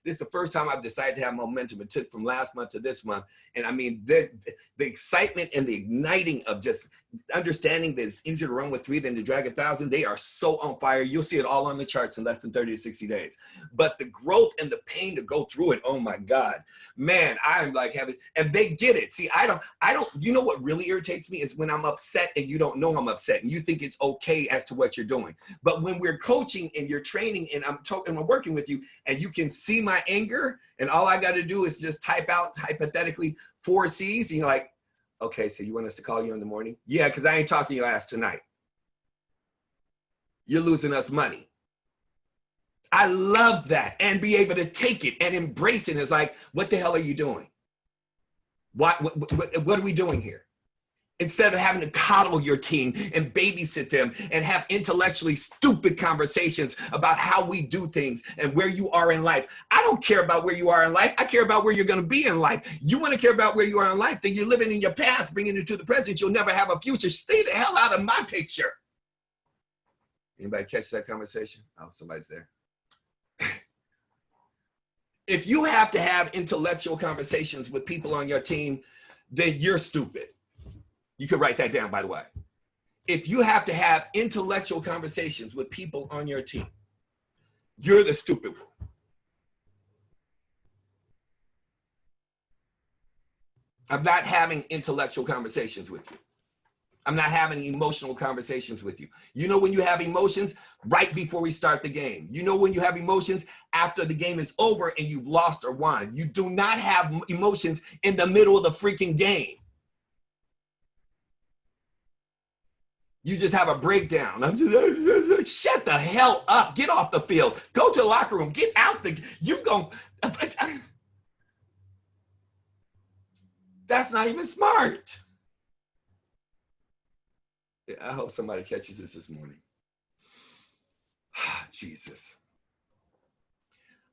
This is the first time I've decided to have momentum. It took from last month to this month. And I mean, the excitement and the igniting of just understanding that it's easier to run with 3 than to drag 1,000. They are so on fire. You'll see it all on the charts in less than 30 to 60 days. But the growth and the pain to go through it, oh my God, man, I'm like having, and they get it. See, I don't, you know what really irritates me is when I'm upset and you don't know I'm upset and you think it's okay as to what you're doing. But when we're coaching and you're training and I'm working with you and you can see my anger and all I got to do is just type out hypothetically 4 C's and you're like, okay, so you want us to call you in the morning? Yeah, because I ain't talking your ass tonight. You're losing us money. I love that and be able to take it and embrace it. It's like, what the hell are you doing? What are we doing here? Instead of having to coddle your team and babysit them and have intellectually stupid conversations about how we do things and where you are in life. I don't care about where you are in life. I care about where you're going to be in life. You want to care about where you are in life, then you're living in your past, bringing it to the present. You'll never have a future. Stay the hell out of my picture. Anybody catch that conversation? Oh, somebody's there. If you have to have intellectual conversations with people on your team, then you're stupid. You could write that down, by the way. If you have to have intellectual conversations with people on your team, you're the stupid one. I'm not having intellectual conversations with you. I'm not having emotional conversations with you. You know when you have emotions? Right before we start the game. You know when you have emotions? After the game is over and you've lost or won. You do not have emotions in the middle of the freaking game. You just have a breakdown. I'm just, shut the hell up. Get off the field. Go to the locker room. Get out the, you go. That's not even smart. I hope somebody catches this morning. Jesus.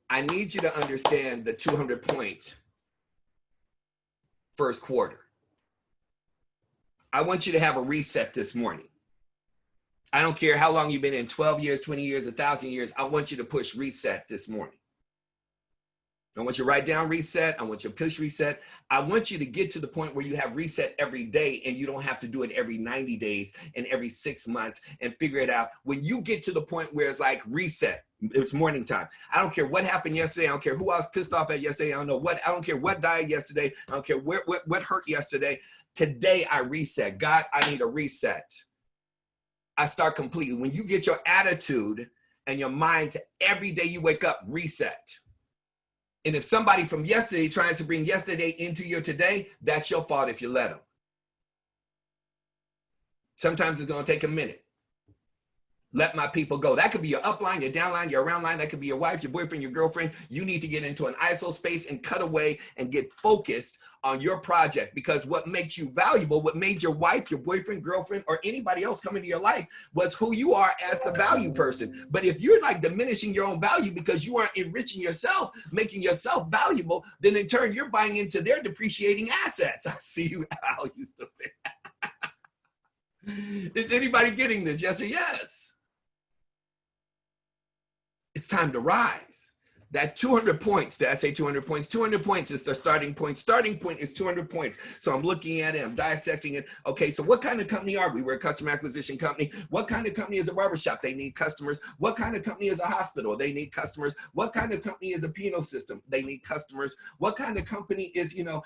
I need you to understand the 200-point first quarter. I want you to have a reset this morning. I don't care how long you've been in, 12 years, 20 years, 1,000 years. I want you to push reset this morning. I want you to write down reset. I want you to push reset. I want you to get to the point where you have reset every day and you don't have to do it every 90 days and every 6 months and figure it out. When you get to the point where it's like reset, it's morning time. I don't care what happened yesterday. I don't care who I was pissed off at yesterday. I don't care what died yesterday. I don't care what hurt yesterday. Today I reset. God, I need a reset. I start completely. When you get your attitude and your mind to every day you wake up, reset. And if somebody from yesterday tries to bring yesterday into your today, that's your fault if you let them. Sometimes it's going to take a minute. Let my people go. That could be your upline, your downline, your around line. That could be your wife, your boyfriend, your girlfriend. You need to get into an ISO space and cut away and get focused on your project, because what makes you valuable, what made your wife, your boyfriend, girlfriend, or anybody else come into your life was who you are as the value person. But if you're like diminishing your own value because you aren't enriching yourself, making yourself valuable, then in turn, you're buying into their depreciating assets. I see you, Al, you stupid. Is anybody getting this? Yes or yes? It's time to rise. That 200 points, did I say 200 points? 200 points is the starting point. Starting point is 200 points. So I'm looking at it, I'm dissecting it. Okay, so what kind of company are we? We're a customer acquisition company. What kind of company is a barbershop? They need customers. What kind of company is a hospital? They need customers. What kind of company is a penal system? They need customers. What kind of company is, an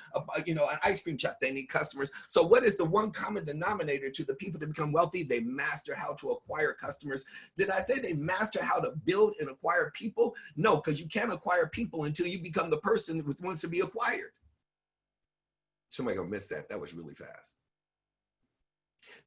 ice cream shop? They need customers. So what is the one common denominator to the people to become wealthy? They master how to acquire customers. Did I say they master how to build and acquire people? No, because you can't acquire people until you become the person that wants to be acquired. Somebody gonna miss that. That was really fast.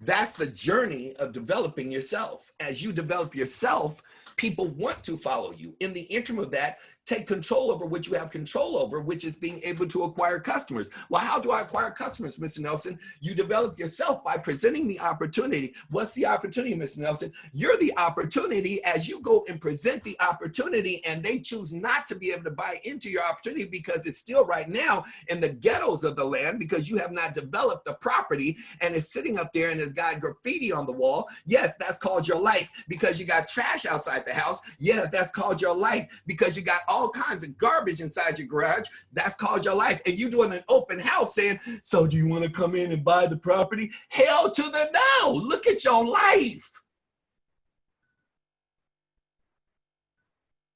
That's the journey of developing yourself. As you develop yourself, people want to follow you. In the interim of that, take control over what you have control over, which is being able to acquire customers. Well, how do I acquire customers, Mr. Nelson? You develop yourself by presenting the opportunity. What's the opportunity, Mr. Nelson? You're the opportunity as you go and present the opportunity, and they choose not to be able to buy into your opportunity because it's still right now in the ghettos of the land because you have not developed the property and it's sitting up there and it's got graffiti on the wall. Yes, that's called your life because you got trash outside the house. Yes, that's called your life because you got all kinds of garbage inside your garage. That's called your life. And you doing an open house saying, so do you want to come in and buy the property? Hell to the no. Look at your life.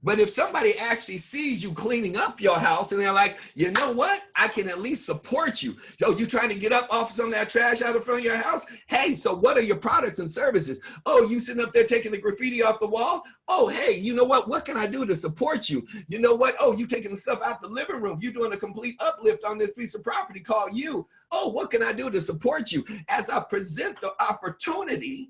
But if somebody actually sees you cleaning up your house and they're like, you know what? I can at least support you. Yo, you trying to get up off some of that trash out in front of your house? Hey, so what are your products and services? Oh, you sitting up there taking the graffiti off the wall? Oh, hey, you know what? What can I do to support you? You know what? Oh, you taking the stuff out the living room. You doing a complete uplift on this piece of property called you. Oh, what can I do to support you? As I present the opportunity,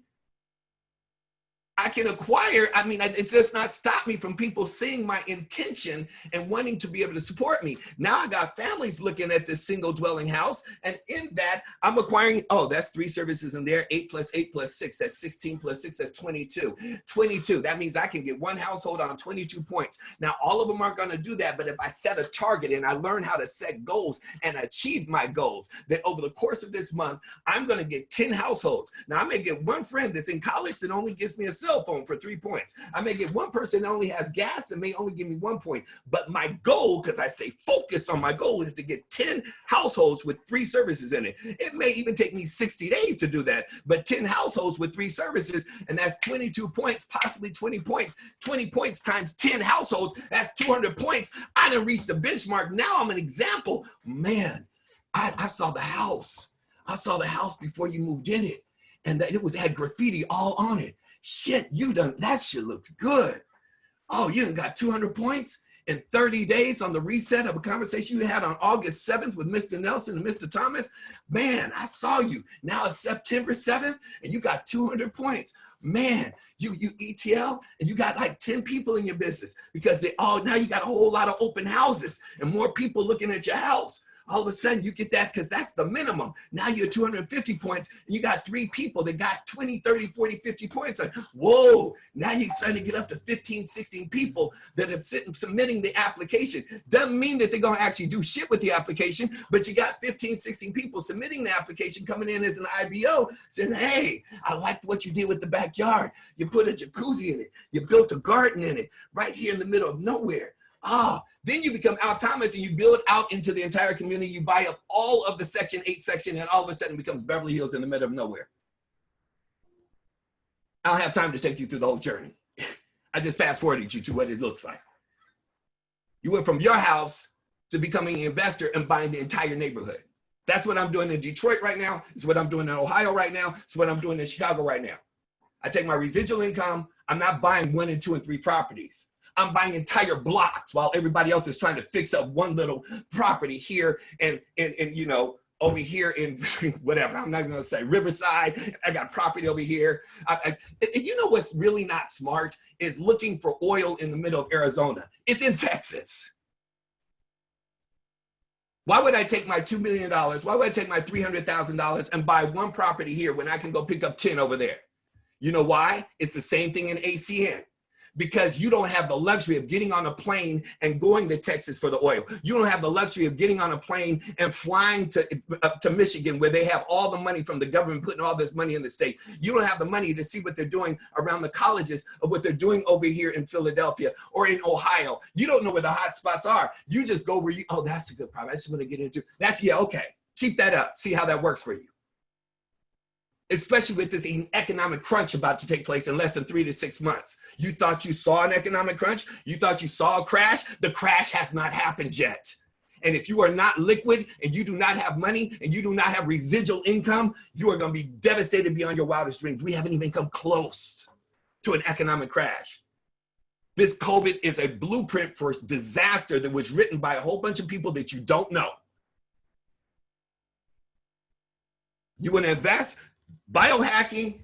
I can acquire, it does not stop me from people seeing my intention and wanting to be able to support me. Now I got families looking at this single dwelling house, and in that I'm acquiring, oh, that's 3 services in there, 8 plus 8 plus 6, that's 16 plus 6, that's 22. 22, that means I can get one household on 22 points. Now all of them aren't gonna do that, but if I set a target and I learn how to set goals and achieve my goals, then over the course of this month, I'm gonna get 10 households. Now I may get one friend that's in college that only gives me a cell phone for 3 points. I may get one person that only has gas and may only give me 1 point. But my goal, because I say focus on my goal, is to get 10 households with 3 services in it. It may even take me 60 days to do that, but 10 households with 3 services, and that's 22 points, possibly 20 points. 20 points times 10 households, that's 200 points. I didn't reach the benchmark. Now I'm an example. Man, I saw the house. I saw the house before you moved in it, and that it had graffiti all on it. Shit, that shit looks good. Oh, you done got 200 points? in 30 days on the reset of a conversation you had on August 7th with Mr. Nelson and Mr. Thomas. Man, I saw you. Now it's September 7th and you got 200 points. Man, you ETL and you got like 10 people in your business because now you got a whole lot of open houses and more people looking at your house. All of a sudden you get that because that's the minimum. Now you're 250 points and you got 3 people that got 20, 30, 40, 50 points. Like, whoa, now you're starting to get up to 15, 16 people that have submitting the application. Doesn't mean that they're going to actually do shit with the application, but you got 15, 16 people submitting the application coming in as an IBO saying, hey, I liked what you did with the backyard. You put a jacuzzi in it. You built a garden in it right here in the middle of nowhere. Then you become Al Thomas and you build out into the entire community. You buy up all of the Section 8 section and all of a sudden it becomes Beverly Hills in the middle of nowhere. I don't have time to take you through the whole journey. I just fast forwarded you to what it looks like. You went from your house to becoming an investor and buying the entire neighborhood. That's what I'm doing in Detroit right now. It's what I'm doing in Ohio right now. It's what I'm doing in Chicago right now. I take my residual income. I'm not buying 1 and 2 and 3 properties. I'm buying entire blocks while everybody else is trying to fix up one little property here and you know, over here in whatever, I'm not even gonna say Riverside. I got property over here. You know what's really not smart is looking for oil in the middle of Arizona. It's in Texas. Why would I take my $2 million? Why would I take my $300,000 and buy 1 property here when I can go pick up 10 over there? You know why? It's the same thing in ACN. Because you don't have the luxury of getting on a plane and going to Texas for the oil. You don't have the luxury of getting on a plane and flying to Michigan where they have all the money from the government putting all this money in the state. You don't have the money to see what they're doing around the colleges or what they're doing over here in Philadelphia or in Ohio. You don't know where the hot spots are. You just go where oh, that's a good problem. I just want to get into. Yeah, okay. Keep that up. See how that works for you. Especially with this economic crunch about to take place in less than 3 to 6 months. You thought you saw an economic crunch? You thought you saw a crash? The crash has not happened yet. And if you are not liquid and you do not have money and you do not have residual income, you are going to be devastated beyond your wildest dreams. We haven't even come close to an economic crash. This COVID is a blueprint for disaster that was written by a whole bunch of people that you don't know. You want to invest? Biohacking,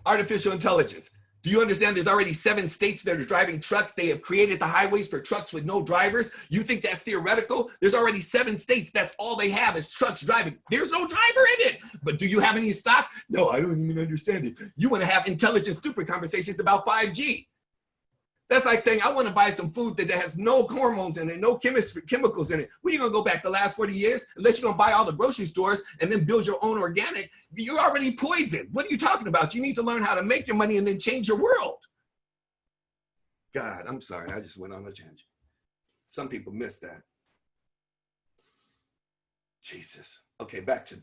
artificial intelligence. Do you understand there's already 7 states that are driving trucks? They have created the highways for trucks with no drivers. You think that's theoretical? There's already 7 states. That's all they have is trucks driving. There's no driver in it. But do you have any stock? No, I don't even understand it. You want to have intelligent, stupid conversations about 5G. That's like saying, I want to buy some food that has no hormones in it, no chemicals in it. What are you going to go back the last 40 years? Unless you're going to buy all the grocery stores and then build your own organic, you're already poisoned. What are you talking about? You need to learn how to make your money and then change your world. God, I'm sorry. I just went on a tangent. Some people miss that. Jesus. Okay, back to,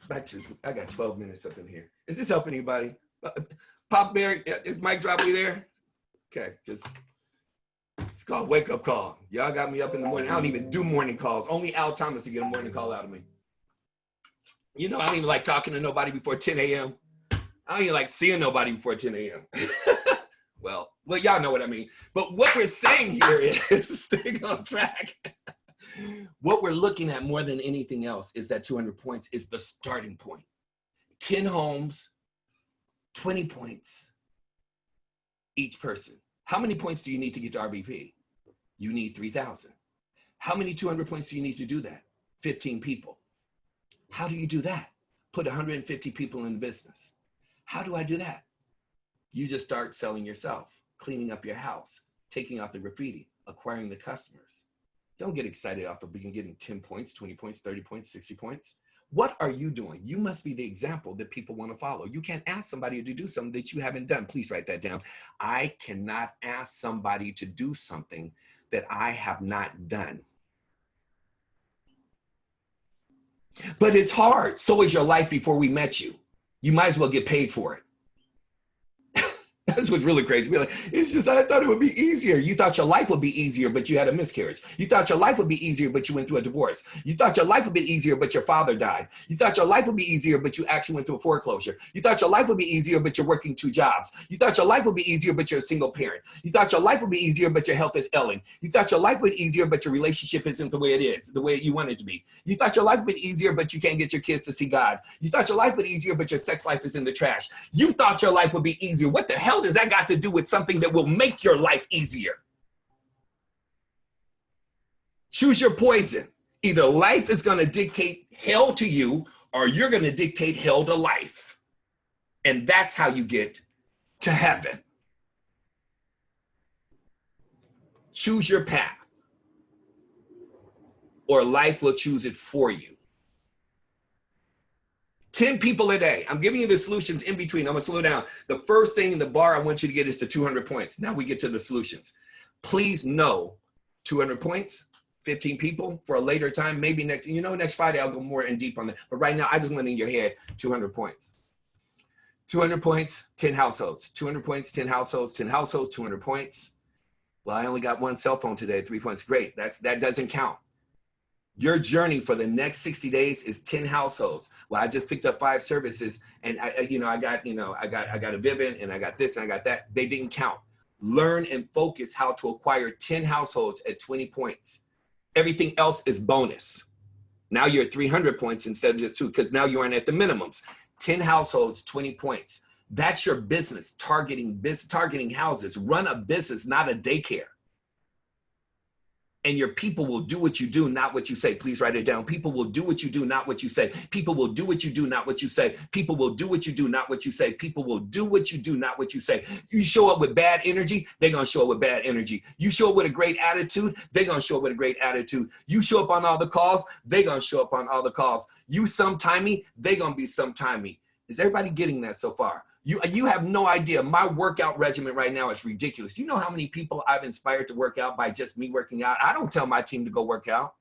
I got 12 minutes up in here. Is this helping anybody? Pop Bear, is Mike Dropley there? Okay, because it's called wake up call. Y'all got me up in the morning. I don't even do morning calls. Only Al Thomas to get a morning call out of me. You know, I don't even like talking to nobody before 10 a.m. I don't even like seeing nobody before 10 a.m. well, y'all know what I mean. But what we're saying here is staying on track. What we're looking at more than anything else is that 200 points is the starting point. 10 homes, 20 points each person. How many points do you need to get to RVP? You need 3,000. How many 200 points do you need to do that? 15 people. How do you do that? Put 150 people in the business. How do I do that? You just start selling yourself, cleaning up your house, taking out the graffiti, acquiring the customers. Don't get excited off of getting 10 points, 20 points, 30 points, 60 points. What are you doing? You must be the example that people want to follow. You can't ask somebody to do something that you haven't done. Please write that down. I cannot ask somebody to do something that I have not done. But it's hard. So is your life before we met you. You might as well get paid for it. That's what's really crazy. Be like, it's just, I thought it would be easier. You thought your life would be easier, but you had a miscarriage. You thought your life would be easier, but you went through a divorce. You thought your life would be easier, but your father died. You thought your life would be easier, but you actually went through a foreclosure. You thought your life would be easier, but you're working 2 jobs. You thought your life would be easier, but you're a single parent. You thought your life would be easier, but your health is ailing. You thought your life would be easier, but your relationship isn't the way it is, the way you want it to be. You thought your life would be easier, but you can't get your kids to see God. You thought your life would be easier, but your sex life is in the trash. You thought your life would be easier. What the hell does that got to do with something that will make your life easier? Choose your poison. Either life is going to dictate hell to you, or you're going to dictate hell to life. And that's how you get to heaven. Choose your path, or life will choose it for you. 10 people a day. I'm giving you the solutions in between. I'm going to slow down. The first thing in the bar I want you to get is the 200 points. Now we get to the solutions. Please know 200 points, 15 people for a later time. Maybe next Friday I'll go more in deep on that. But right now I just want in your head 200 points. 200 points, 10 households. 200 points, 10 households, 10 households, 200 points. Well, I only got 1 cell phone today, 3 points. Great. That doesn't count. Your journey for the next 60 days is 10 households. Well, I just picked up 5 services, and I got a Vivint, and I got this, and I got that. They didn't count. Learn and focus how to acquire 10 households at 20 points. Everything else is bonus. Now you're at 300 points instead of just 2, because now you aren't at the minimums. 10 households, 20 points. That's your business, targeting houses. Run a business, not a daycare. And your people will do what you do, not what you say. Please write it down. People will do what you do, not what you say. People will do what you do, not what you say. People will do what you do, not what you say. People will do what you do, not what you say. You show up with bad energy, they're going to show up with bad energy. You show up with a great attitude, they're going to show up with a great attitude. You show up on all the calls, they're going to show up on all the calls. You sometimey, they're going to be sometimey. Is everybody getting that so far? You have no idea. My workout regimen right now is ridiculous. You know how many people I've inspired to work out by just me working out? I don't tell my team to go work out.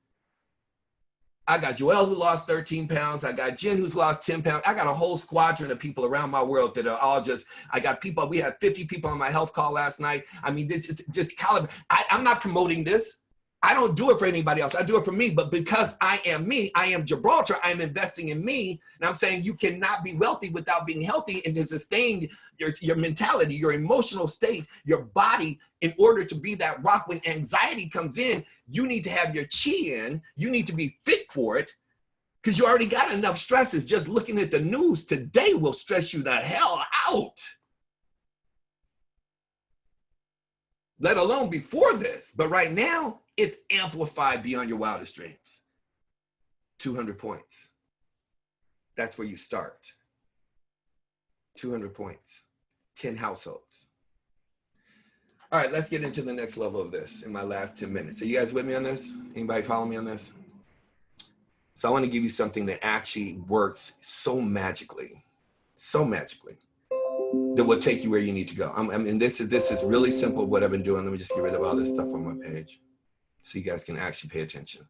I got Joelle who lost 13 pounds. I got Jen who's lost 10 pounds. I got a whole squadron of people around my world that are all just, I got people, we had 50 people on my health call last night. I mean, it's just caliber. I'm not promoting this. I don't do it for anybody else. I do it for me. But because I am me, I am Gibraltar, I'm investing in me. And I'm saying you cannot be wealthy without being healthy and to sustain your mentality, your emotional state, your body. In order to be that rock when anxiety comes in, you need to have your chi in. You need to be fit for it because you already got enough stresses. Just looking at the news today will stress you the hell out. Let alone before this. But right now, it's amplified beyond your wildest dreams. 200 points. That's where you start. 200 points, 10 households. All right, let's get into the next level of this in my last 10 minutes. Are you guys with me on this? Anybody follow me on this? So I want to give you something that actually works so magically, that will take you where you need to go. I mean, this is really simple what I've been doing. Let me just get rid of all this stuff on my page so you guys can actually pay attention.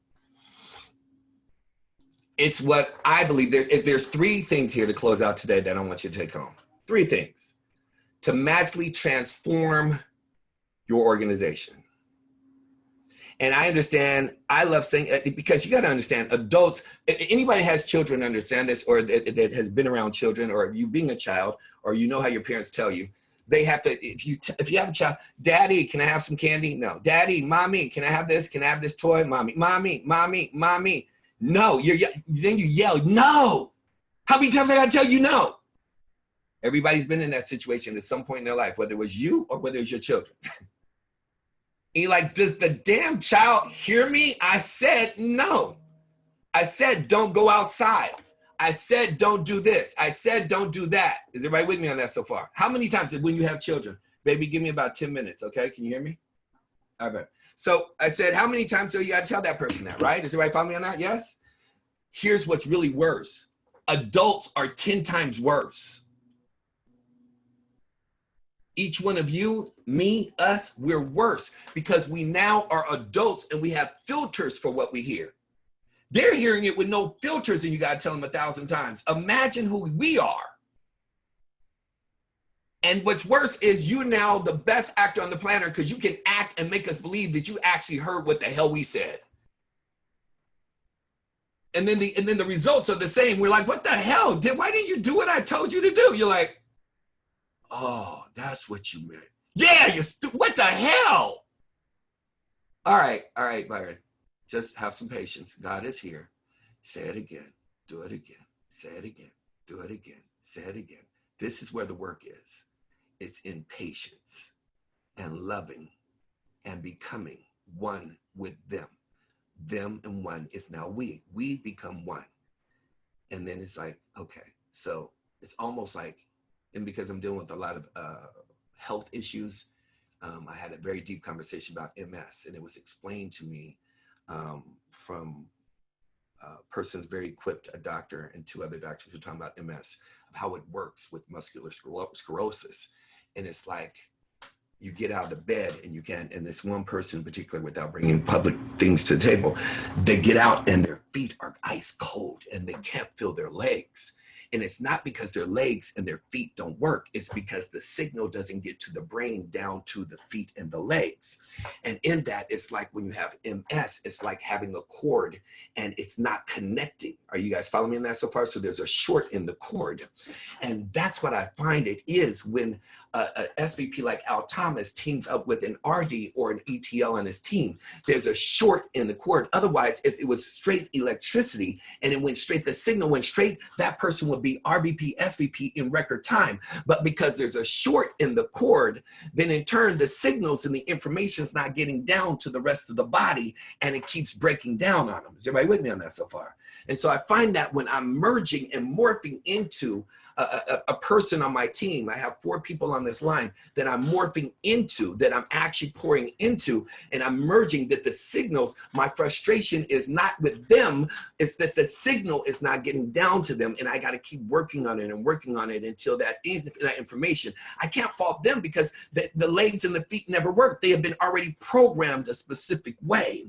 It's what I believe. There's 3 things here to close out today that I want you to take home. 3 things to magically transform your organization. And I understand, I love saying, because you got to understand, adults, anybody has children understand this, or that has been around children, or you being a child, or you know how your parents tell you, they have to, if you have a child, Daddy, can I have some candy? No. Daddy, Mommy, can I have this? Can I have this toy? Mommy, Mommy, Mommy, Mommy. No. Then you yell, no. How many times I got to tell you no? Everybody's been in that situation at some point in their life, whether it was you or whether it was your children. And you're like, does the damn child hear me? I said no. I said don't go outside. I said don't do this. I said don't do that. Is everybody with me on that so far? How many times when you have children? Baby, give me about 10 minutes, okay? Can you hear me? All right. So I said, how many times do you got to tell that person that, right? Does everybody follow me on that? Yes? Here's what's really worse. Adults are 10 times worse. Each one of you, me, us, we're worse because we now are adults and we have filters for what we hear. They're hearing it with no filters and you got to tell them 1,000 times. Imagine who we are. And what's worse is you're now the best actor on the planet because you can act and make us believe that you actually heard what the hell we said. And then the results are the same. We're like, what the hell? Why didn't you do what I told you to do? You're like, oh, that's what you meant. Yeah, what the hell? All right, Byron. Just have some patience. God is here. Say it again. Do it again. Say it again. Do it again. Say it again. This is where the work is. It's in patience and loving and becoming one with them. Them and one is now we. We become one. And then it's like, okay, so it's almost like, and because I'm dealing with a lot of health issues, I had a very deep conversation about MS, and it was explained to me from persons very equipped, a doctor and two other doctors who are talking about MS, of how it works with muscular sclerosis. And it's like, you get out of bed and you can't, and this one person in particular, without bringing public things to the table, they get out and their feet are ice cold and they can't feel their legs. And it's not because their legs and their feet don't work. It's because the signal doesn't get to the brain down to the feet and the legs. And in that, it's like when you have MS, it's like having a cord and it's not connecting. Are you guys following me in that so far? So there's a short in the cord. And that's what I find it is when a SVP like Al Thomas teams up with an RD or an ETL on his team. There's a short in the cord. Otherwise, if it was straight electricity and it went straight, the signal went straight, that person would be RVP, SVP in record time. But because there's a short in the cord, then in turn, the signals and the information is not getting down to the rest of the body and it keeps breaking down on them. Is everybody with me on that so far? And so I find that when I'm merging and morphing into a person on my team, I have 4 people on this line that I'm morphing into, that I'm actually pouring into, and I'm merging that the signals, my frustration is not with them, it's that the signal is not getting down to them, and I got to keep working on it and working on it until that information. I can't fault them because the legs and the feet never work. They have been already programmed a specific way.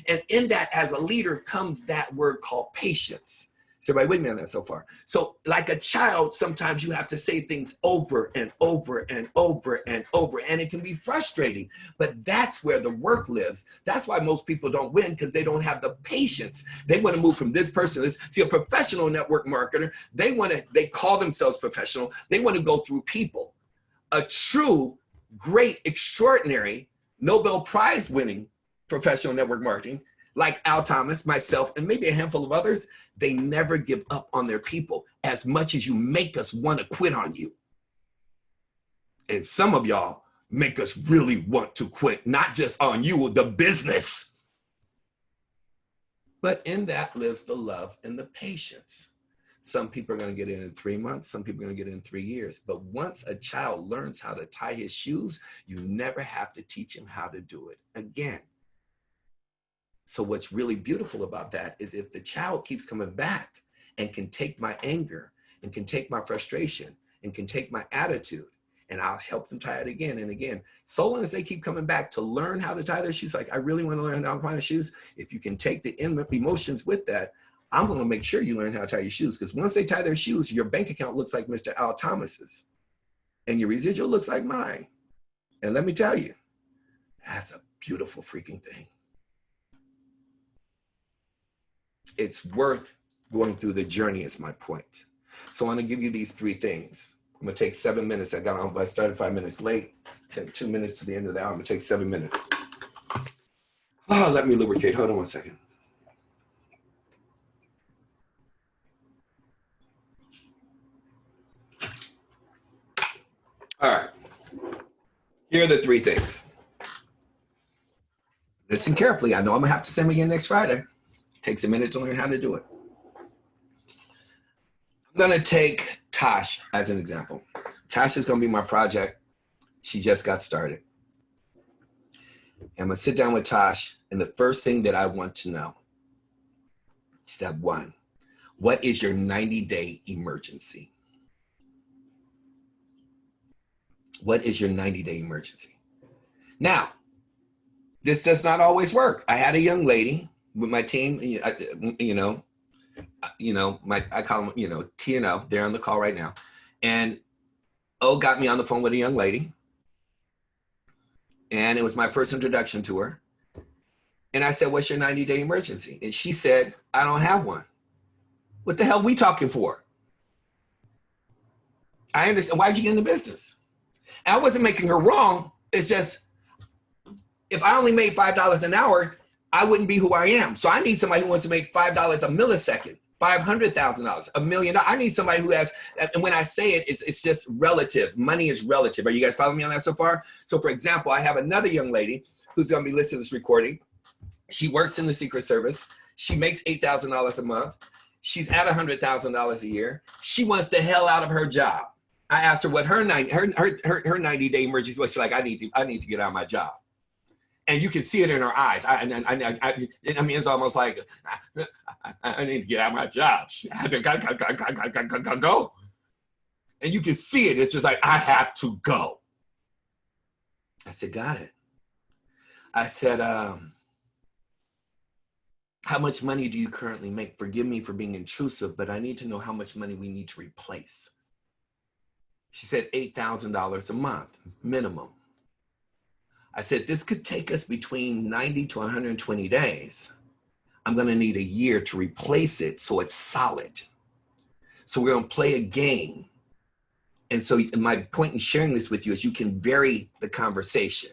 And in that, as a leader, comes that word called patience. Is everybody with me on that so far? So like a child, sometimes you have to say things over and over and over and over, and it can be frustrating, but that's where the work lives. That's why most people don't win, because they don't have the patience. They want to move from this person to this. See, a professional network marketer, they call themselves professional. They want to go through people. A true, great, extraordinary, Nobel Prize winning professional network marketing, like Al Thomas, myself, and maybe a handful of others, they never give up on their people as much as you make us want to quit on you. And some of y'all make us really want to quit, not just on you, the business. But in that lives the love and the patience. Some people are going to get in 3 months. Some people are going to get in 3 years. But once a child learns how to tie his shoes, you never have to teach him how to do it again. So what's really beautiful about that is if the child keeps coming back and can take my anger and can take my frustration and can take my attitude, and I'll help them tie it again and again. So long as they keep coming back to learn how to tie their shoes, like I really want to learn how to tie my shoes. If you can take the emotions with that, I'm going to make sure you learn how to tie your shoes, because once they tie their shoes, your bank account looks like Mr. Al Thomas's and your residual looks like mine. And let me tell you, that's a beautiful freaking thing. It's worth going through the journey is my point. So I want to give you these 3 things. I'm going to take 7 minutes. I started 5 minutes late, 2 minutes to the end of the hour. I'm going to take 7 minutes. Oh, let me lubricate. Hold on 1 second. All right. Here are the 3 things. Listen carefully. I know I'm going to have to send them again next Friday. It takes a minute to learn how to do it. I'm going to take Tosh as an example. Tosh is going to be my project. She just got started. I'm going to sit down with Tosh, and the first thing that I want to know, step 1, what is your 90-day emergency? What is your 90-day emergency? Now, this does not always work. I had a young lady with my team, I call them, T&O, they're on the call right now. And O got me on the phone with a young lady, and it was my first introduction to her. And I said, what's your 90-day emergency? And she said, I don't have one. What the hell are we talking for? I understand. Why'd you get in the business? And I wasn't making her wrong. It's just, if I only made $5 an hour, I wouldn't be who I am. So I need somebody who wants to make $5 a millisecond, $500,000, $1 million. I need somebody who has, and when I say it, it's just relative. Money is relative. Are you guys following me on that so far? So for example, I have another young lady who's going to be listening to this recording. She works in the Secret Service. She makes $8,000 a month. She's at $100,000 a year. She wants the hell out of her job. I asked her what her 90-day emergency was. She's like, I need to get out of my job. And you can see it in her eyes. I mean, it's almost like, I need to get out of my job. I have to go. And you can see it. It's just like, I have to go. I said, got it. I said, how much money do you currently make? Forgive me for being intrusive, but I need to know how much money we need to replace. She said $8,000 a month, minimum. I said, this could take us between 90 to 120 days. I'm going to need a year to replace it so it's solid. So we're going to play a game. And so my point in sharing this with you is you can vary the conversation.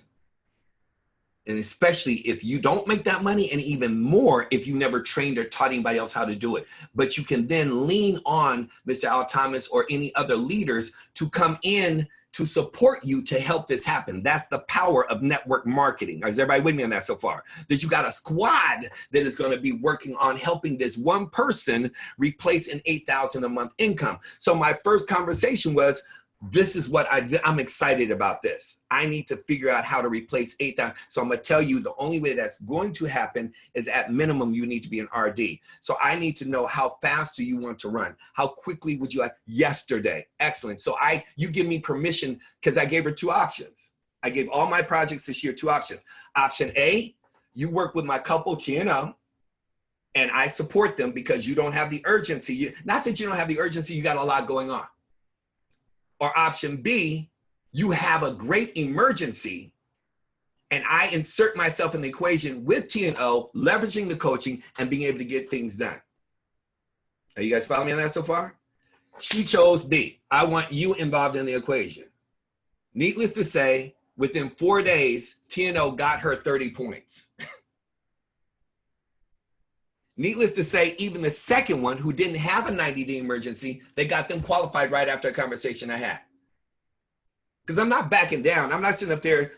And especially if you don't make that money, and even more if you never trained or taught anybody else how to do it. But you can then lean on Mr. Al Thomas or any other leaders to come in to support you to help this happen. That's the power of network marketing. Is everybody with me on that so far? That you got a squad that is going to be working on helping this one person replace an $8,000 a month income. So my first conversation was, this is what I'm excited about this. I need to figure out how to replace 8,000. So I'm going to tell you the only way that's going to happen is at minimum, you need to be an RD. So I need to know how fast do you want to run? How quickly would you like? Yesterday. Excellent. So you give me permission because I gave her 2 options. I gave all my projects this year 2 options. Option A, you work with my couple TNO and I support them because you don't have the urgency. Not that you don't have the urgency, you got a lot going on. Or option B, you have a great emergency and I insert myself in the equation with T&O, leveraging the coaching and being able to get things done. Are you guys following me on that so far? She chose B. I want you involved in the equation. Needless to say, within 4 days, T&O got her 30 points. Needless to say, even the second one who didn't have a 90-day emergency, they got them qualified right after a conversation I had. Because I'm not backing down. I'm not sitting up there,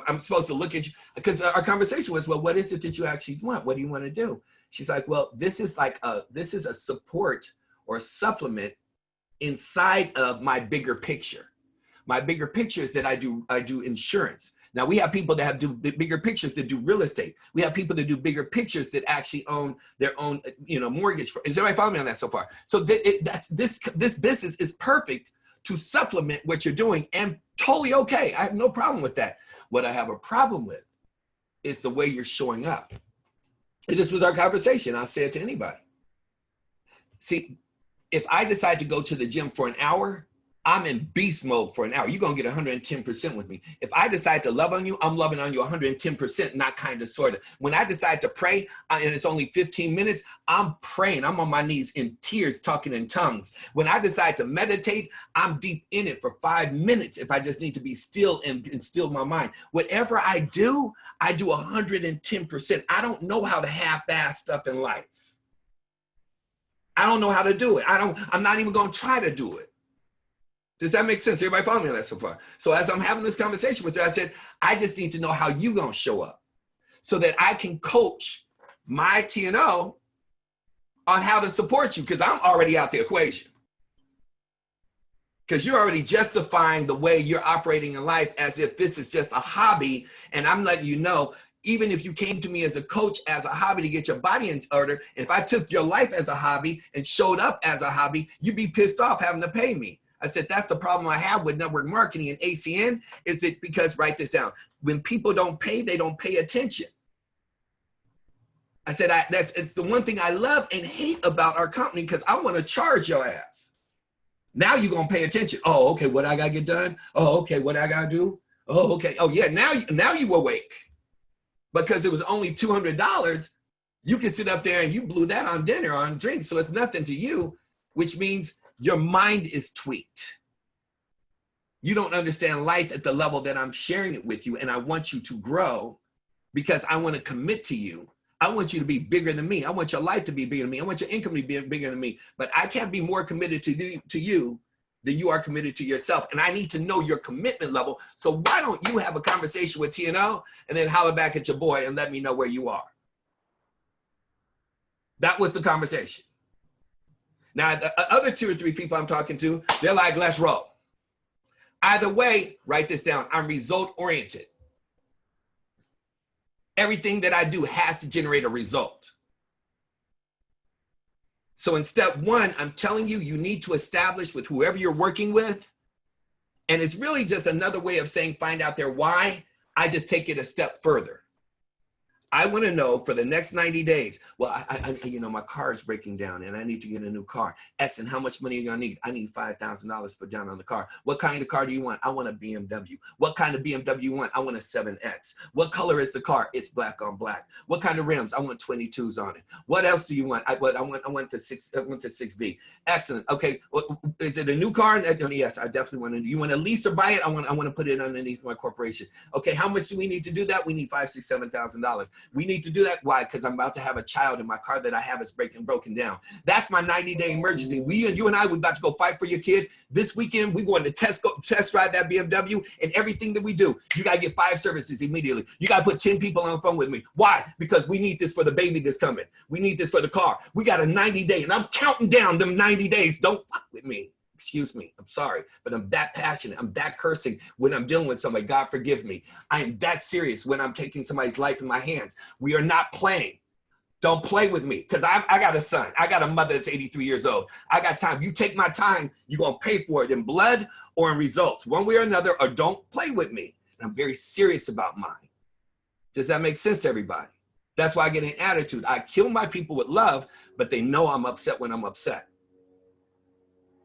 I'm supposed to look at you. Because our conversation was, well, what is it that you actually want? What do you want to do? She's like, well, this is a support or a supplement inside of my bigger picture. My bigger picture is that I do insurance. Now we have people that do bigger pictures that do real estate. We have people that do bigger pictures that actually own their own, mortgage. Is everybody following me on that so far? So this business is perfect to supplement what you're doing and totally okay. I have no problem with that. What I have a problem with is the way you're showing up. And this was our conversation. I'll say it to anybody. See, if I decide to go to the gym for an hour, I'm in beast mode for an hour. You're going to get 110% with me. If I decide to love on you, I'm loving on you 110%, not kind of, sort of. When I decide to pray, and it's only 15 minutes, I'm praying. I'm on my knees in tears, talking in tongues. When I decide to meditate, I'm deep in it for 5 minutes if I just need to be still and still my mind. Whatever I do 110%. I don't know how to half-ass stuff in life. I don't know how to do it. I'm not even going to try to do it. Does that make sense? Everybody follow me on that so far? So as I'm having this conversation with her, I said, I just need to know how you gonna show up so that I can coach my T&O on how to support you, because I'm already out the equation. Because you're already justifying the way you're operating in life as if this is just a hobby. And I'm letting you know, even if you came to me as a coach, as a hobby to get your body in order, and if I took your life as a hobby and showed up as a hobby, you'd be pissed off having to pay me. I said, that's the problem I have with network marketing and ACN is that because, write this down, when people don't pay, they don't pay attention. I said, it's the one thing I love and hate about our company because I want to charge your ass. Now you're going to pay attention. Oh, okay, what I got to get done? Oh, okay, what I got to do? Oh, okay. Oh, yeah, now you awake. Because it was only $200, you can sit up there and you blew that on dinner, on drinks, so it's nothing to you, which means your mind is tweaked. You don't understand life at the level that I'm sharing it with you, and I want you to grow because I want to commit to you. I want you to be bigger than me. I want your life to be bigger than me. I want your income to be bigger than me, but I can't be more committed to you than you are committed to yourself. And I need to know your commitment level. So why don't you have a conversation with TNO and then holler back at your boy and let me know where you are? That was the conversation. Now, the other 2 or 3 people I'm talking to, they're like, let's roll. Either way, write this down. I'm result oriented. Everything that I do has to generate a result. So in step 1, I'm telling you, you need to establish with whoever you're working with. And it's really just another way of saying, find out their why. I just take it a step further. I want to know for the next 90 days, well, I my car is breaking down and I need to get a new car. X, and how much money are you going to need? I need $5,000 put down on the car. What kind of car do you want? I want a BMW. What kind of BMW you want? I want a 7X. What color is the car? It's black on black. What kind of rims? I want 22s on it. What else do you want? I want the 6V. Excellent. Okay. Well, is it a new car? Yes, I definitely want to. You want to lease or buy it? I want to put it underneath my corporation. Okay. How much do we need to do that? We need $5,000, $6,000, $7,000. We need to do that. Why? Because I'm about to have a child and my car that I have is broken down. That's my 90-day emergency. You and I, we're about to go fight for your kid. This weekend, we're going to test drive that BMW, and everything that we do, you got to get 5 services immediately. You got to put 10 people on the phone with me. Why? Because we need this for the baby that's coming. We need this for the car. We got a 90-day, and I'm counting down them 90 days. Don't fuck with me. Excuse me, I'm sorry, but I'm that passionate. I'm that cursing when I'm dealing with somebody. God forgive me. I am that serious when I'm taking somebody's life in my hands. We are not playing. Don't play with me, because I got a son. I got a mother that's 83 years old. I got time. You take my time, you're going to pay for it in blood or in results, one way or another, or don't play with me. And I'm very serious about mine. Does that make sense, everybody? That's why I get an attitude. I kill my people with love, but they know I'm upset when I'm upset,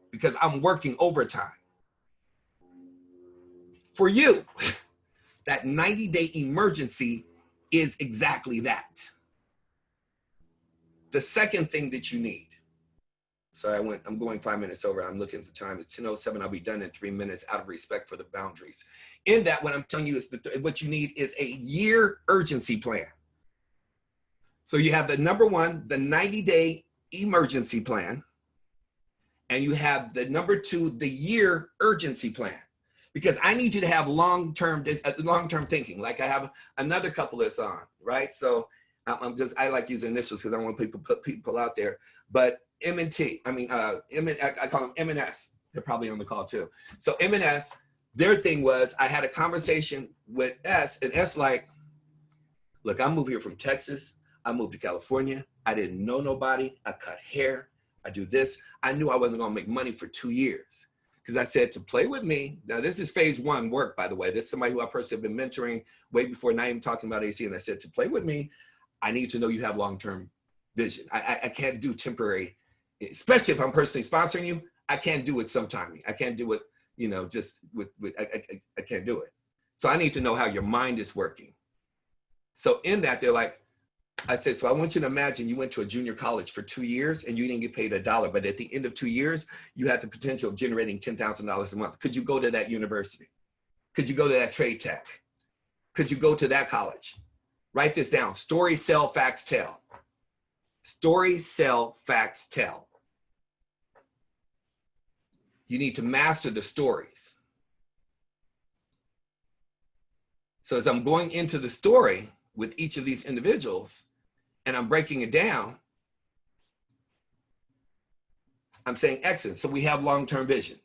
because I'm working overtime. For you, that 90-day emergency is exactly that. The second thing that you need, sorry, I'm going 5 minutes over. I'm looking at the time. It's 10:07. I'll be done in 3 minutes out of respect for the boundaries. In that, what I'm telling you is what you need is a year urgency plan. So you have the number 1, the 90-day emergency plan. And you have the number 2, the year urgency plan, because I need you to have long-term thinking. Like I have another couple that's on, right? So I like using initials because I don't want people put people out there, but M&T, I call them M&S. They're probably on the call too. So M&S, their thing was, I had a conversation with S, and S like, look, I moved here from Texas. I moved to California. I didn't know nobody. I cut hair. I do this. I knew I wasn't going to make money for 2 years, because I said to play with me. Now, this is phase 1 work, by the way. This is somebody who I personally have been mentoring way before, not even talking about AC. And I said, to play with me, I need to know you have long-term vision. I can't do temporary, especially if I'm personally sponsoring you. I can't do it sometime. I can't do it, just I can't do it. So I need to know how your mind is working. So in that, they're like, I said, so I want you to imagine you went to a junior college for 2 years and you didn't get paid $1, but at the end of 2 years, you had the potential of generating $10,000 a month. Could you go to that university? Could you go to that trade tech? Could you go to that college? Write this down. Story, sell, facts, tell. Story, sell, facts, tell. You need to master the stories. So as I'm going into the story with each of these individuals, and I'm breaking it down, I'm saying excellent. So we have long-term vision.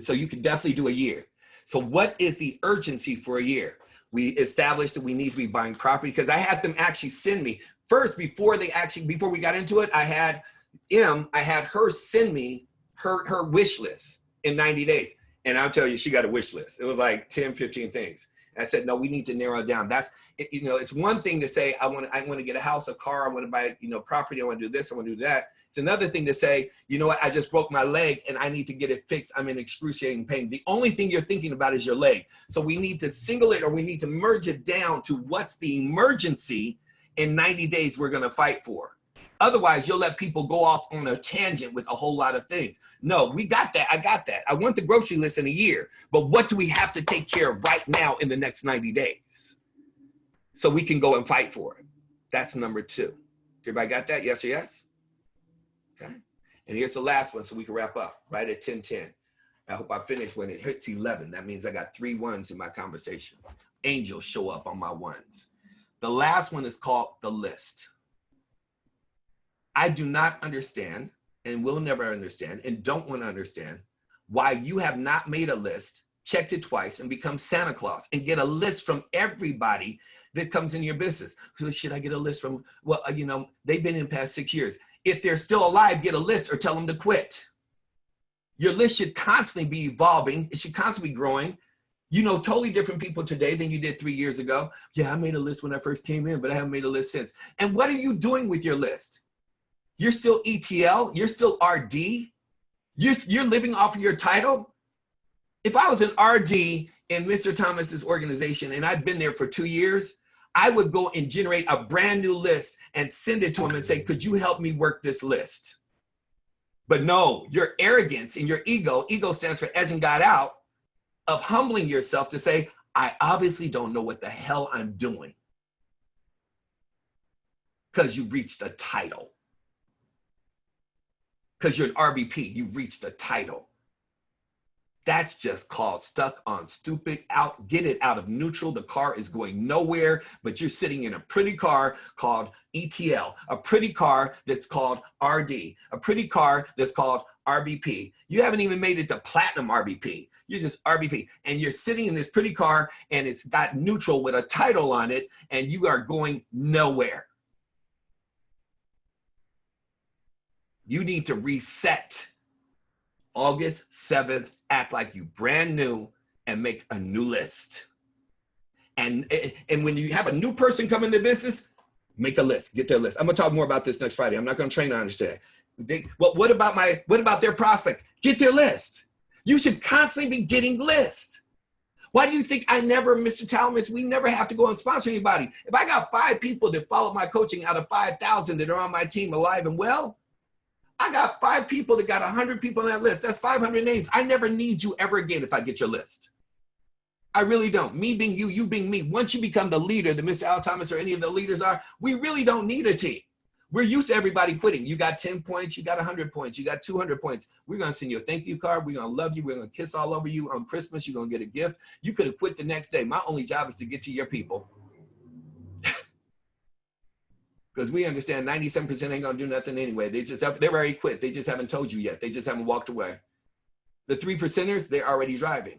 So you can definitely do a year. So what is the urgency for a year? We established that we need to be buying property, because I had them actually send me first, before we got into it, I had her send me her wish list in 90 days. And I'll tell you, she got a wish list. It was like 10, 15 things. I said, no, we need to narrow it down. That's, you know, it's one thing to say, I want to get a house, a car, I want to buy, you know, property, I want to do this, I want to do that. It's another thing to say, you know what, I just broke my leg and I need to get it fixed. I'm in excruciating pain. The only thing you're thinking about is your leg. So we need to single it, or we need to merge it down to what's the emergency in 90 days we're going to fight for. Otherwise, you'll let people go off on a tangent with a whole lot of things. No, we got that. I got that. I want the grocery list in a year, but what do we have to take care of right now in the next 90 days? So we can go and fight for it. That's number 2. Everybody got that? Yes or yes? Okay. And here's the last one so we can wrap up right at 10:10. I hope I finish when it hits 11. That means I got 3 ones in my conversation. Angels show up on my ones. The last one is called the list. I do not understand, and will never understand, and don't want to understand why you have not made a list, checked it twice, and become Santa Claus and get a list from everybody that comes in your business. So should I get a list from, well, you know, they've been in past 6 years. If they're still alive, get a list or tell them to quit. Your list should constantly be evolving. It should constantly be growing. You know totally different people today than you did 3 years ago. Yeah, I made a list when I first came in, but I haven't made a list since. And what are you doing with your list? You're still ETL? You're still RD? You're living off of your title? If I was an RD in Mr. Thomas's organization and I've been there for 2 years, I would go and generate a brand new list and send it to him and say, could you help me work this list? But no, your arrogance and your ego stands for edging God out, of humbling yourself to say, I obviously don't know what the hell I'm doing. Because you reached a title. Because you're an RVP, you reached a title. That's just called stuck on stupid. Get it out of neutral. The car is going nowhere, but you're sitting in a pretty car called ETL, a pretty car that's called RD, a pretty car that's called RVP. You haven't even made it to platinum RVP. You're just RVP, and you're sitting in this pretty car and it's got neutral with a title on it, and you are going nowhere. You need to reset. August 7th, act like you brand new and make a new list. And when you have a new person come into business, make a list, get their list. I'm gonna talk more about this next Friday. I'm not gonna train on this today. What about their prospects? Get their list. You should constantly be getting lists. Why do you think Mr. Talmadge, we never have to go and sponsor anybody? If I got 5 people that follow my coaching out of 5,000 that are on my team alive and well, I got 5 people that got 100 people on that list. That's 500 names. I never need you ever again if I get your list. I really don't. Me being you, you being me. Once you become the leader that Mr. Al Thomas or any of the leaders are, we really don't need a team. We're used to everybody quitting. You got 10 points, you got 100 points, you got 200 points. We're going to send you a thank you card. We're going to love you. We're going to kiss all over you on Christmas. You're going to get a gift. You could have quit the next day. My only job is to get to your people. Because we understand 97% ain't going to do nothing anyway. They've already quit. They just haven't told you yet. They just haven't walked away. The 3%ers, they're already driving.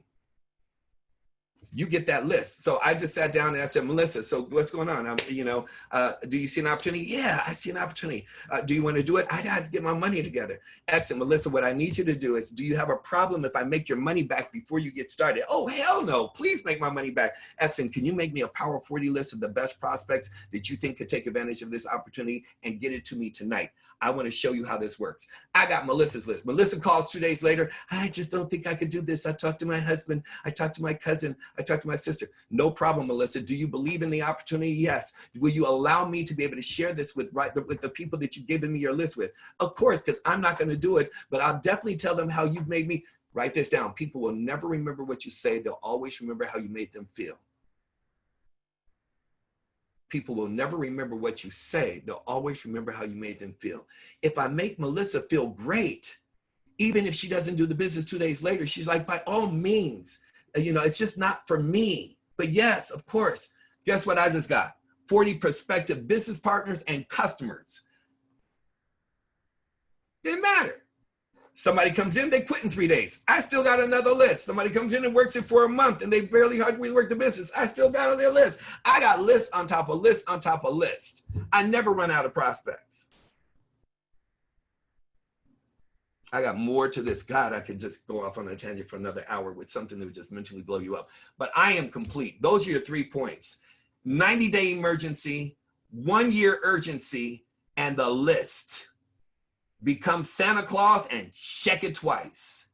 You get that list. So I just sat down and I said, Melissa, so what's going on? Do you see an opportunity? Yeah, I see an opportunity. Do you want to do it? I got to get my money together. Excellent, Melissa, what I need you to do is, do you have a problem if I make your money back before you get started? Oh, hell no, please make my money back. Excellent, can you make me a Power 40 list of the best prospects that you think could take advantage of this opportunity and get it to me tonight? I want to show you how this works. I got Melissa's list. Melissa calls 2 days later. I just don't think I could do this. I talked to my husband. I talked to my cousin. I talked to my sister. No problem, Melissa. Do you believe in the opportunity? Yes. Will you allow me to be able to share this with the people that you've given me your list with? Of course, because I'm not going to do it, but I'll definitely tell them how you've made me. Write this down. People will never remember what you say. They'll always remember how you made them feel. People will never remember what you say. They'll always remember how you made them feel. If I make Melissa feel great, even if she doesn't do the business 2 days later, she's like, by all means, it's just not for me. But yes, of course, guess what I just got? 40 prospective business partners and customers. Didn't matter. Somebody comes in, they quit in 3 days. I still got another list. Somebody comes in and works it for a month and they barely hardly work the business. I still got on their list. I got list on top of list on top of list. I never run out of prospects. I got more to this. God, I could just go off on a tangent for another hour with something that would just mentally blow you up. But I am complete. Those are your 3 points. 90-day emergency, 1-year urgency, and the list. Become Santa Claus and check it twice.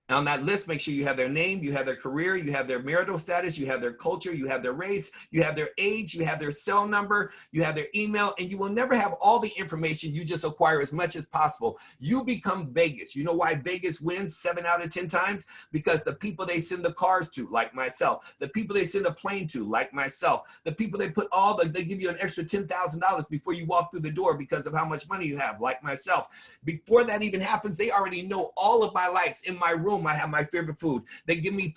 And on that list, make sure you have their name, you have their career, you have their marital status, you have their culture, you have their race, you have their age, you have their cell number, you have their email, and you will never have all the information. You just acquire as much as possible. You become Vegas. You know why Vegas wins 7 out of 10 times? Because the people they send the cars to, like myself, the people they send a plane to, like myself, the people they put they give you an extra $10,000 before you walk through the door because of how much money you have, like myself. Before that even happens, they already know all of my likes. In my room, I have my favorite food. They give me,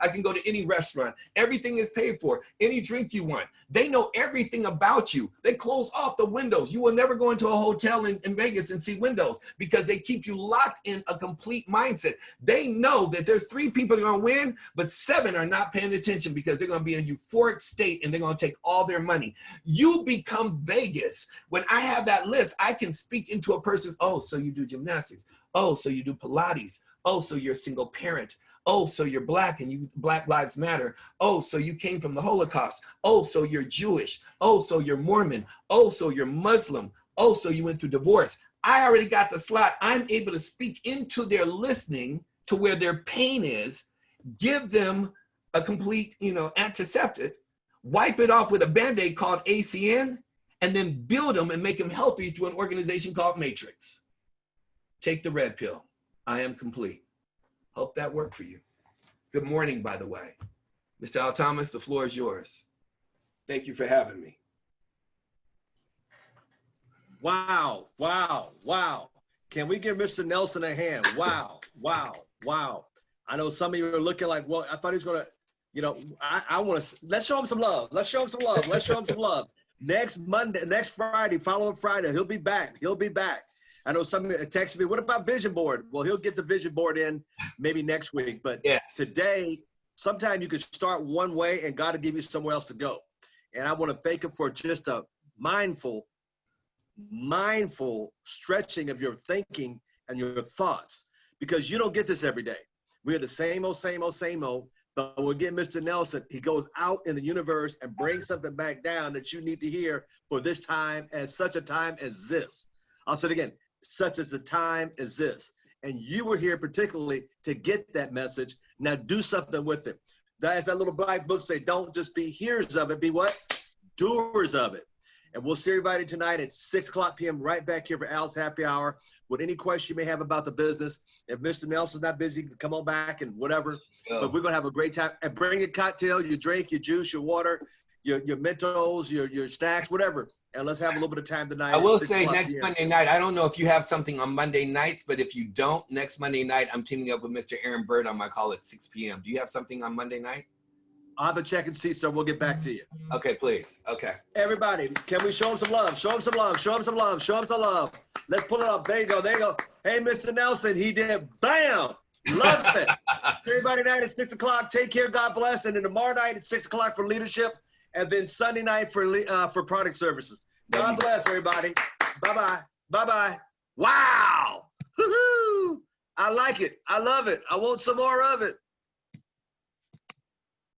I can go to any restaurant. Everything is paid for. Any drink you want. They know everything about you. They close off the windows. You will never go into a hotel in Vegas and see windows because they keep you locked in a complete mindset. They know that there's 3 people that are going to win, but 7 are not paying attention because they're going to be in euphoric state and they're going to take all their money. You become Vegas. When I have that list, I can speak into a person's, oh, so you do gymnastics. Oh, so you do Pilates. Oh, so you're a single parent. Oh, so you're Black and you Black Lives Matter. Oh, so you came from the Holocaust. Oh, so you're Jewish. Oh, so you're Mormon. Oh, so you're Muslim. Oh, so you went through divorce. I already got the slot. I'm able to speak into their listening to where their pain is, give them a complete, antiseptic, wipe it off with a Band-Aid called ACN, and then build them and make them healthy through an organization called Matrix. Take the red pill. I am complete. Hope that worked for you. Good morning, by the way. Mr. Al Thomas, the floor is yours. Thank you for having me. Wow, wow, wow. Can we give Mr. Nelson a hand? Wow, wow, wow. I know some of you are looking like, well, I thought he was going to, I want to, let's show him some love. Let's show him some love. Let's show him some love. Next Friday, following Friday, he'll be back. He'll be back. I know somebody texted me, what about vision board? Well, he'll get the vision board in maybe next week. But yes. Today, sometimes you can start one way and God will give you somewhere else to go. And I want to thank him for just a mindful stretching of your thinking and your thoughts, because you don't get this every day. We're the same old, but we'll get Mr. Nelson. He goes out in the universe and brings something back down that you need to hear for this time, and such a time as this. I'll say it again. Such as a time as this. And you were here particularly to get that message. Now do something with it. As that little black book say, don't just be hearers of it, be what? Doers of it. And we'll see everybody tonight at 6:00 p.m. right back here for Al's Happy Hour with any question you may have about the business. If Mr. Nelson's not busy, come on back and whatever. Oh. But we're going to have a great time. And bring a cocktail, your drink, your juice, your water, your Mentos, your snacks, whatever. And let's have a little bit of time tonight. I will say next Monday night, I don't know if you have something on Monday nights, but if you don't, next Monday night, I'm teaming up with Mr. Aaron Bird on my call at 6 p.m. Do you have something on Monday night? I'll have to check and see, so we'll get back to you. Okay, please. Okay. Everybody, can we show him some love? Show him some love. Show him some love. Show him some love. Let's pull it up. There you go. There you go. Hey, Mr. Nelson, he did. Bam. Love it. Everybody night at 6 o'clock. Take care. God bless. And then tomorrow night at 6 o'clock for leadership. And then Sunday night for product services. God bless everybody. Bye-bye. Bye-bye. Wow. Woo-hoo. I like it. I love it. I want some more of it.